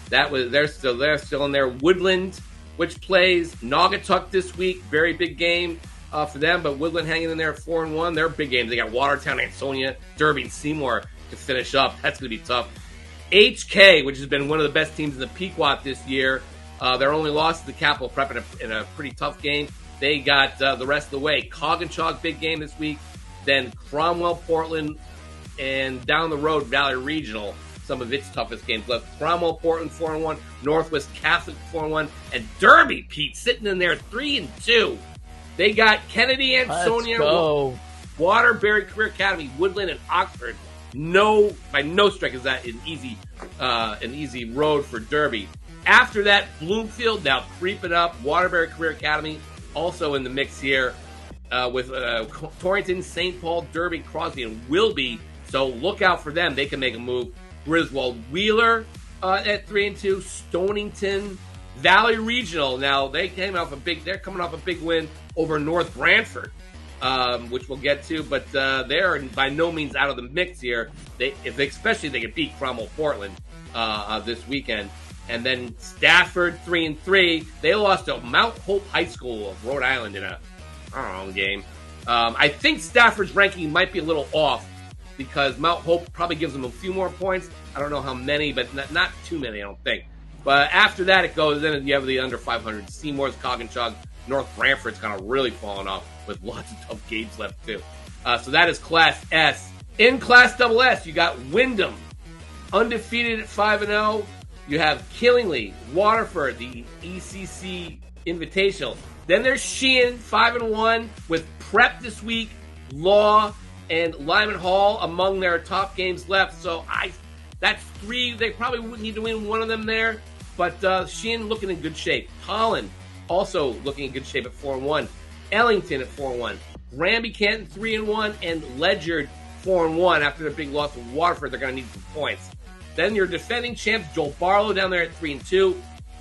they're still in there. Woodland, which plays Naugatuck this week, very big game for them. But Woodland hanging in there at 4-1. They're big games. They got Watertown, Ansonia, Derby, and Seymour to finish up. That's going to be tough. HK, which has been one of the best teams in the Pequot this year, their only loss to the Capital Prep in a pretty tough game. They got the rest of the way. Coggins, big game this week. Then Cromwell, Portland, and down the road, Valley Regional, some of its toughest games left. Cromwell, Portland, 4-1. Northwest Catholic, 4-1. And Derby, Pete, sitting in there 3-2. They got Kennedy, Ansonia, Waterbury Career Academy, Woodland, and Oxford. By no stretch is that an easy road for Derby. After that, Bloomfield now creeping up. Waterbury Career Academy also in the mix here with Torrington, St. Paul, Derby, Crosby, and Wilby. So look out for them. They can make a move. Griswold Wheeler at 3-2. Stonington, Valley Regional. Now they're coming off a big win over North Brantford, which we'll get to. But they're by no means out of the mix here. Especially if they can beat Cromwell Portland this weekend. And then Stafford 3-3. They lost to Mount Hope High School of Rhode Island in a game. I think Stafford's ranking might be a little off because Mount Hope probably gives them a few more points. I don't know how many, but not too many, I don't think. But after that, it goes. Then you have the under 500. Seymour's, Coggins, North Brantford's kind of really falling off with lots of tough games left too. So that is Class S. In Class SS, you got Wyndham, undefeated at 5-0. You have Killingly, Waterford, the ECC Invitational. Then there's Sheehan, 5-1, with Prep this week, Law, and Lyman Hall among their top games left. So that's 3. They probably would need to win one of them there. But Sheehan looking in good shape. Holland also looking in good shape at 4-1. Ellington at 4-1. Granby Canton 3-1, and Ledyard 4-1 after their big loss to Waterford. They're going to need some points. Then your defending champs, Joel Barlow, down there at 3-2,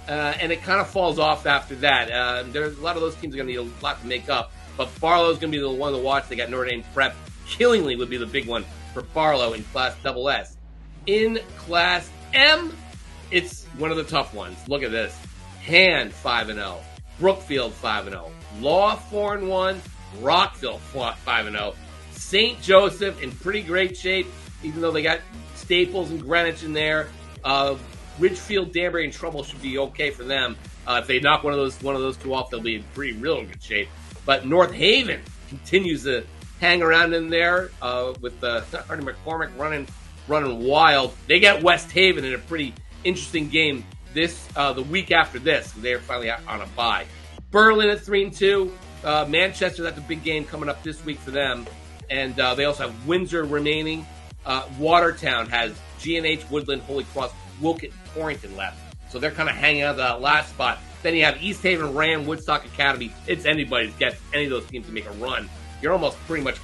and it kind of falls off after that. There's a lot of those teams are going to need a lot to make up, but Barlow's going to be the one to watch. They got Notre Dame Prep. Killingly would be the big one for Barlow in Class SS. In Class M, it's one of the tough ones. Look at this. Hand 5-0, Brookfield 5-0, Law 4-1, Rockville 5-0, St. Joseph in pretty great shape, even though they got Staples and Greenwich in there. Ridgefield, Danbury, and Trumbull should be okay for them. If they knock one of those two off, they'll be in real good shape. But North Haven continues to hang around in there with Hardy McCormick running wild. They get West Haven in a pretty interesting game the week after this. They're finally on a bye. Berlin at 3-2. Manchester, that's a big game coming up this week for them. And they also have Windsor remaining. Watertown has G&H, Woodland, Holy Cross, Wilton, Torrington left. So they're kind of hanging out that last spot. Then you have East Haven, Ram, Woodstock Academy. It's anybody's guess any of those teams to make a run. You're almost pretty much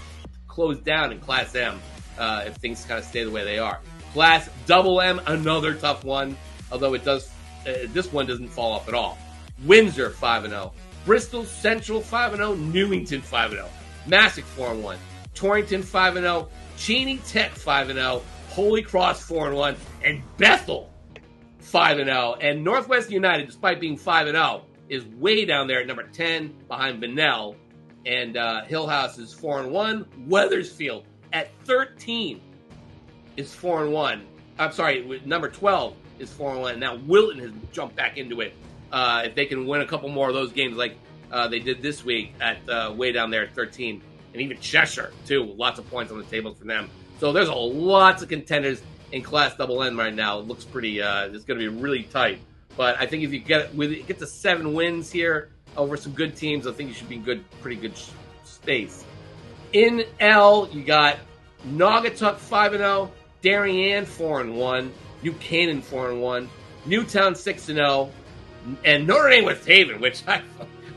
closed down in Class M if things kind of stay the way they are. Class MM, another tough one, although it does. This one doesn't fall off at all. Windsor 5-0, Bristol Central 5-0, Newington 5-0, Masuk 4-1, Torrington 5-0, Cheney Tech 5-0, Holy Cross 4-1, and Bethel 5-0. And Northwest United, despite being 5-0, is way down there at number 10 behind Bunnell. And Hillhouse is 4-1. Wethersfield at 13 is 4-1. I'm sorry, number 12 is 4-1. Now Wilton has jumped back into it. If they can win a couple more of those games like they did this week at way down there at 13. And even Cheshire, too. Lots of points on the table for them. So there's lots of contenders in Class MM right now. It looks pretty, it's going to be really tight But I think if you get to 7 wins here over some good teams, I think you should be in pretty good space. In L, you got Naugatuck 5-0, Darien 4-1, New Canaan 4-1, Newtown 6-0, and Notre Dame West Haven, which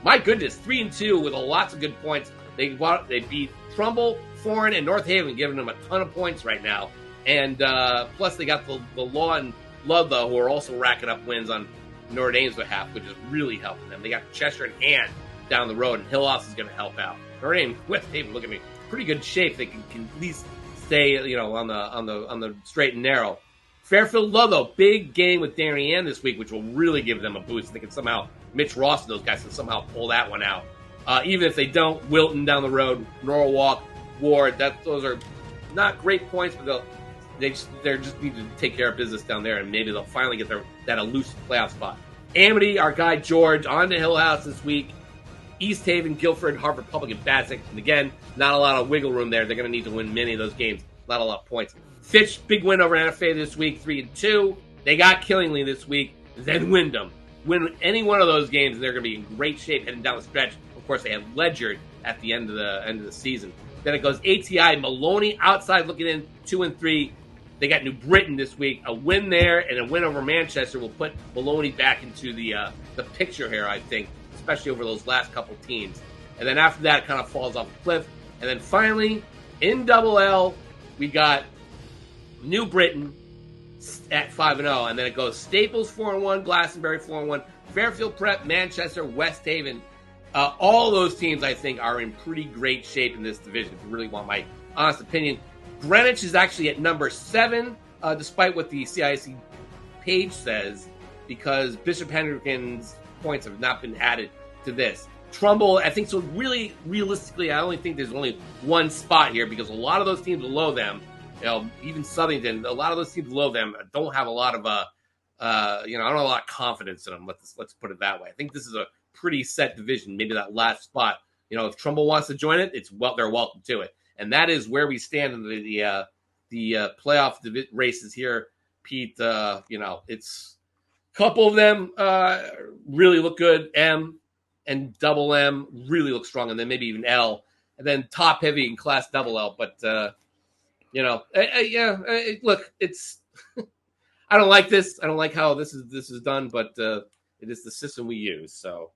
my goodness, 3-2 with lots of good points. They beat Trumbull, Foreign, and North Haven, giving them a ton of points right now. And plus they got the Law and Ludlow, who are also racking up wins on Notre Dame's behalf, which is really helping them. They got Cheshire and Hand down the road, and Hillhouse is going to help out. Notre Dame, West Haven, look at me, pretty good shape. They can at least stay, on the straight and narrow. Fairfield Ludlow, big game with Darien this week, which will really give them a boost. They can somehow, Mitch Ross and those guys can somehow pull that one out. Even if they don't, Wilton down the road, Norwalk, Ward, those are not great points, but they just need to take care of business down there, and maybe they'll finally get that elusive playoff spot. Amity, our guy George, on to Hillhouse this week. East Haven, Guilford, Harvard Public, and Bassick. And again, not a lot of wiggle room there. They're going to need to win many of those games. Not a lot of points. Fitch, big win over NFA this week, 3-2. They got Killingly this week, then Wyndham. Win any one of those games, and they're going to be in great shape heading down the stretch. Of course, they have Ledyard at the end of the season. Then it goes ATI, Maloney outside looking in, 2-3. They got New Britain this week. A win there and a win over Manchester will put Maloney back into the picture here, I think, especially over those last couple teams. And then after that, it kind of falls off a cliff. And then finally, in Double L, we got New Britain at 5-0. And then it goes Staples 4-1, Glastonbury 4-1, Fairfield Prep, Manchester, West Haven. All those teams, I think, are in pretty great shape in this division, if you really want my honest opinion. Greenwich is actually at number 7, despite what the CIAC page says, because Bishop Hendrick's points have not been added to this. Trumbull, I think, so really, realistically, I only think there's only one spot here, because a lot of those teams below them, even Southington, a lot of those teams below them don't have a lot of, I don't have a lot of confidence in them. Let's put it that way. I think this is a pretty set division, maybe that last spot. If Trumbull wants to join it, they're welcome to it. And that is where we stand in the playoff races here, Pete. It's a couple of them really look good. M and Double M really look strong, and then maybe even L, and then top heavy in Class Double L. But look, it's I don't like this. I don't like how this is done, but it is the system we use. So.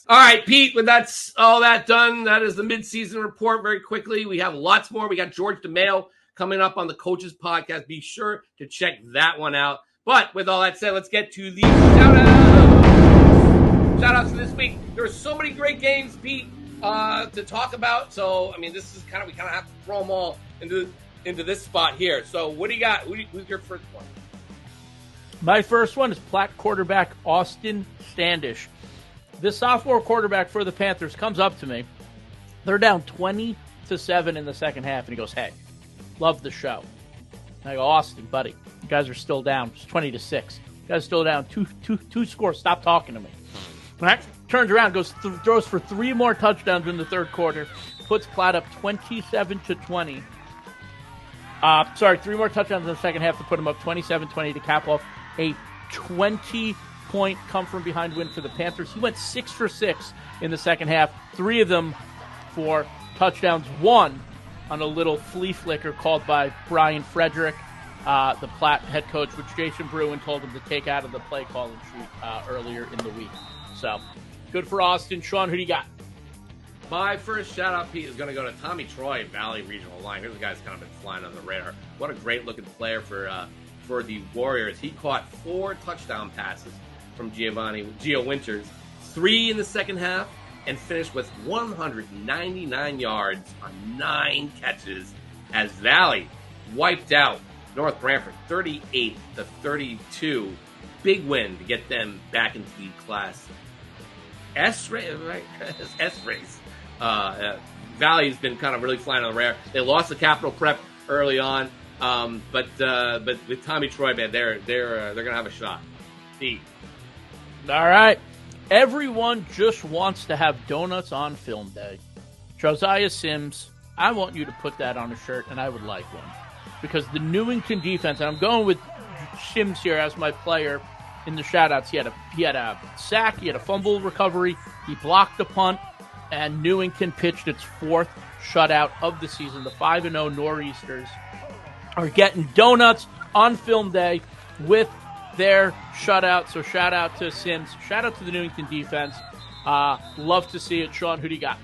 All right, Pete, with that's all that done, that is the midseason report very quickly. We have lots more. We got George DeMayo coming up on the Coaches Podcast. Be sure to check that one out. But with all that said, let's get to the shout-outs. Shout-outs for this week. There are so many great games, Pete, to talk about. So, this is we kind of have to throw them all into this spot here. So what do you got? Who's your first one? My first one is Platte quarterback Austin Standish. This sophomore quarterback for the Panthers comes up to me. They're down 20-7 in the second half, and he goes, "Hey, love the show." And I go, "Austin, buddy, you guys are still down. It's 20-6. You guys are still down. Two scores. Stop talking to me." When turns around, throws for 3 more touchdowns in the third quarter, puts Platte up 27-20. 3 more touchdowns in the second half to put him up 27-20 to cap off a 20-point come-from-behind win for the Panthers. He went 6 for 6 in the second half, 3 of them for touchdowns, 1 on a little flea flicker called by Brian Frederick, the Platte head coach, which Jason Bruin told him to take out of the play calling sheet earlier in the week. So, good for Austin. Sean, who do you got? My first shout-out, Pete, is going to go to Tommy Troy, Valley Regional Line. Here's a guy that's kind of been flying on the radar. What a great-looking player for the Warriors. He caught 4 touchdown passes from Gio Winters, 3 in the second half, and finished with 199 yards on 9 catches as Valley wiped out North Branford 38-32. Big win to get them back into the Class S race. Valley's been kind of really flying on the radar. They lost the Capital Prep early on, but with Tommy Troy, man, they're gonna have a shot. Pete. All right. Everyone just wants to have donuts on film day. Josiah Sims, I want you to put that on a shirt, and I would like one. Because the Newington defense, and I'm going with Sims here as my player, in the shoutouts. He had a sack, he had a fumble recovery, he blocked a punt, and Newington pitched its 4th shutout of the season. The 5-0 Nor'easters are getting donuts on film day with their shutout. So shout out to Sims. Shout out to the Newington defense. Love to see it. Sean, who do you got?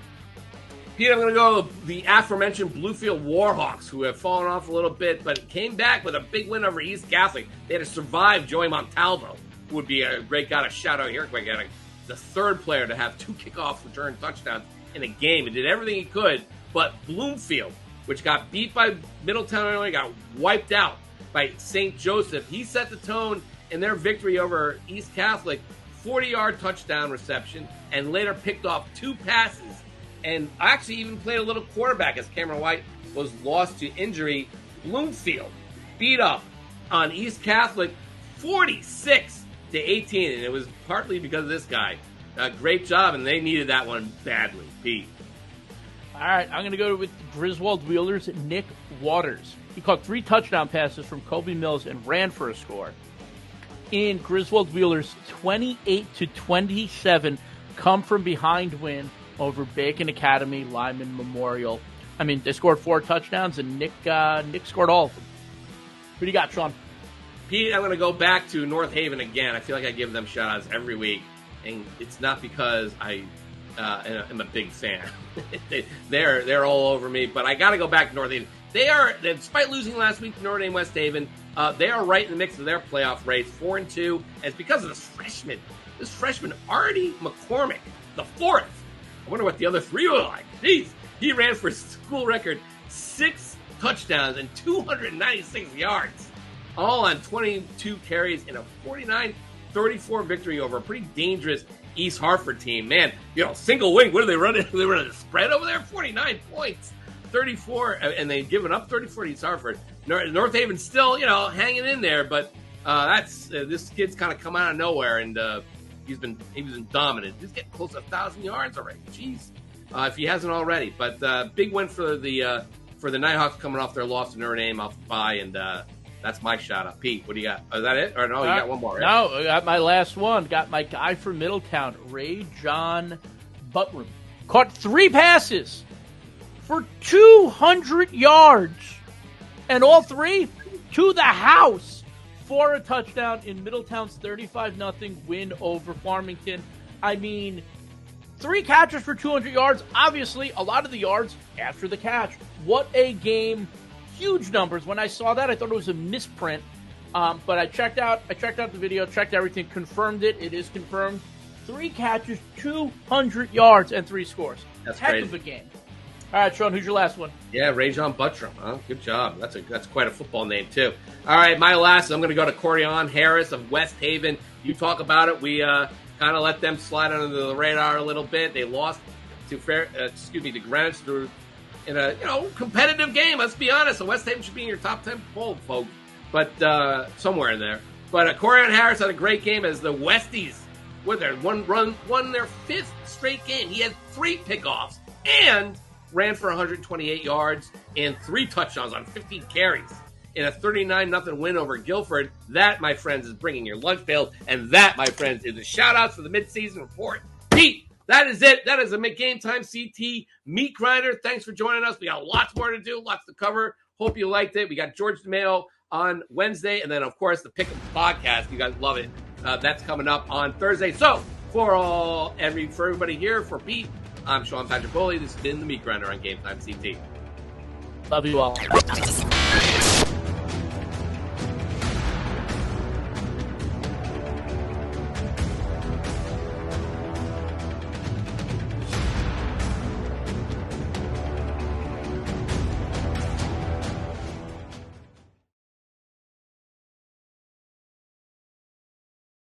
Pete, I'm going to go the aforementioned Bluefield Warhawks, who have fallen off a little bit, but came back with a big win over East Catholic. They had to survive Joey Montalvo, who would be a great guy to shout out here. The 3rd player to have 2 kickoff return touchdowns in a game. He did everything he could, but Bloomfield, which got beat by Middletown early, got wiped out by St. Joseph. He set the tone in their victory over East Catholic, 40-yard touchdown reception, and later picked off 2 passes. And actually even played a little quarterback as Cameron White was lost to injury. Bloomfield beat up on East Catholic 46-18, and it was partly because of this guy. Great job, and they needed that one badly. Pete. All right, I'm going to go with Griswold Wheelers' Nick Waters. He caught 3 touchdown passes from Kobe Mills and ran for a score. In Griswold Wheelers' 28-27 come from behind win over Bacon Academy Lyman Memorial. I mean, they scored 4 touchdowns, and Nick scored all of them. Who do you got, Sean? Pete, I'm going to go back to North Haven again. I feel like I give them shout-outs every week, and it's not because I am a big fan. They're all over me, but I got to go back to North Haven. They are, despite losing last week to Notre Dame West Haven, they are right in the mix of their playoff race, 4-2, and it's because of this freshman, Artie McCormick, the 4th. I wonder what the other 3 were like. Jeez, he ran for school record 6 touchdowns and 296 yards, all on 22 carries in a 49-34 victory over a pretty dangerous East Hartford team. Man, single wing. What are they running? They running a spread over there? 49 points, 34, and they've given up 34 to East Hartford. North Haven still, hanging in there, but this kid's kind of come out of nowhere, and he was dominant. He's getting close to 1,000 yards already. Jeez, if he hasn't already. But big win for the Nighthawks coming off their loss to Notre Dame off the bye, and that's my shout out. Pete, what do you got? Is that it? Or no, you got one more, right? No, I got my last one. Got my guy from Middletown, Ray John Buttram. Caught 3 passes for 200 yards, and all 3 to the house for a touchdown in Middletown's 35-0 win over Farmington. I mean, 3 catches for 200 yards. Obviously, a lot of the yards after the catch. What a game. Huge numbers. When I saw that, I thought it was a misprint. But I checked out the video, checked everything, confirmed it. It is confirmed. 3 catches, 200 yards, and 3 scores. That's Heck crazy. of a game. All right, Sean, who's your last one? Yeah, Rajon Buttram. Huh? Good job. That's quite a football name, too. All right, my last, I'm going to go to Corian Harris of West Haven. You talk about it. We kind of let them slide under the radar a little bit. They lost to Greenwich through in a competitive game. Let's be honest. So West Haven should be in your top 10 poll, folks, but somewhere in there. But Corian Harris had a great game as the Westies won their 5th straight game. He had 3 pickoffs and ran for 128 yards and 3 touchdowns on 15 carries in a 39-0 win over Guilford. That, my friends, is bringing your lunch pail, and that, my friends, is the shout-outs for the midseason report. Pete, that is it. That is a Game Time CT meat grinder. Thanks for joining us. We got lots more to do, lots to cover. Hope you liked it. We got George DeMeo on Wednesday, and then, of course, the Pick'em podcast. You guys love it. That's coming up on Thursday. So, for everybody here, for Pete, I'm Sean Patrick Foley. This has been the Meat Grinder on Game Time CT. Love you all.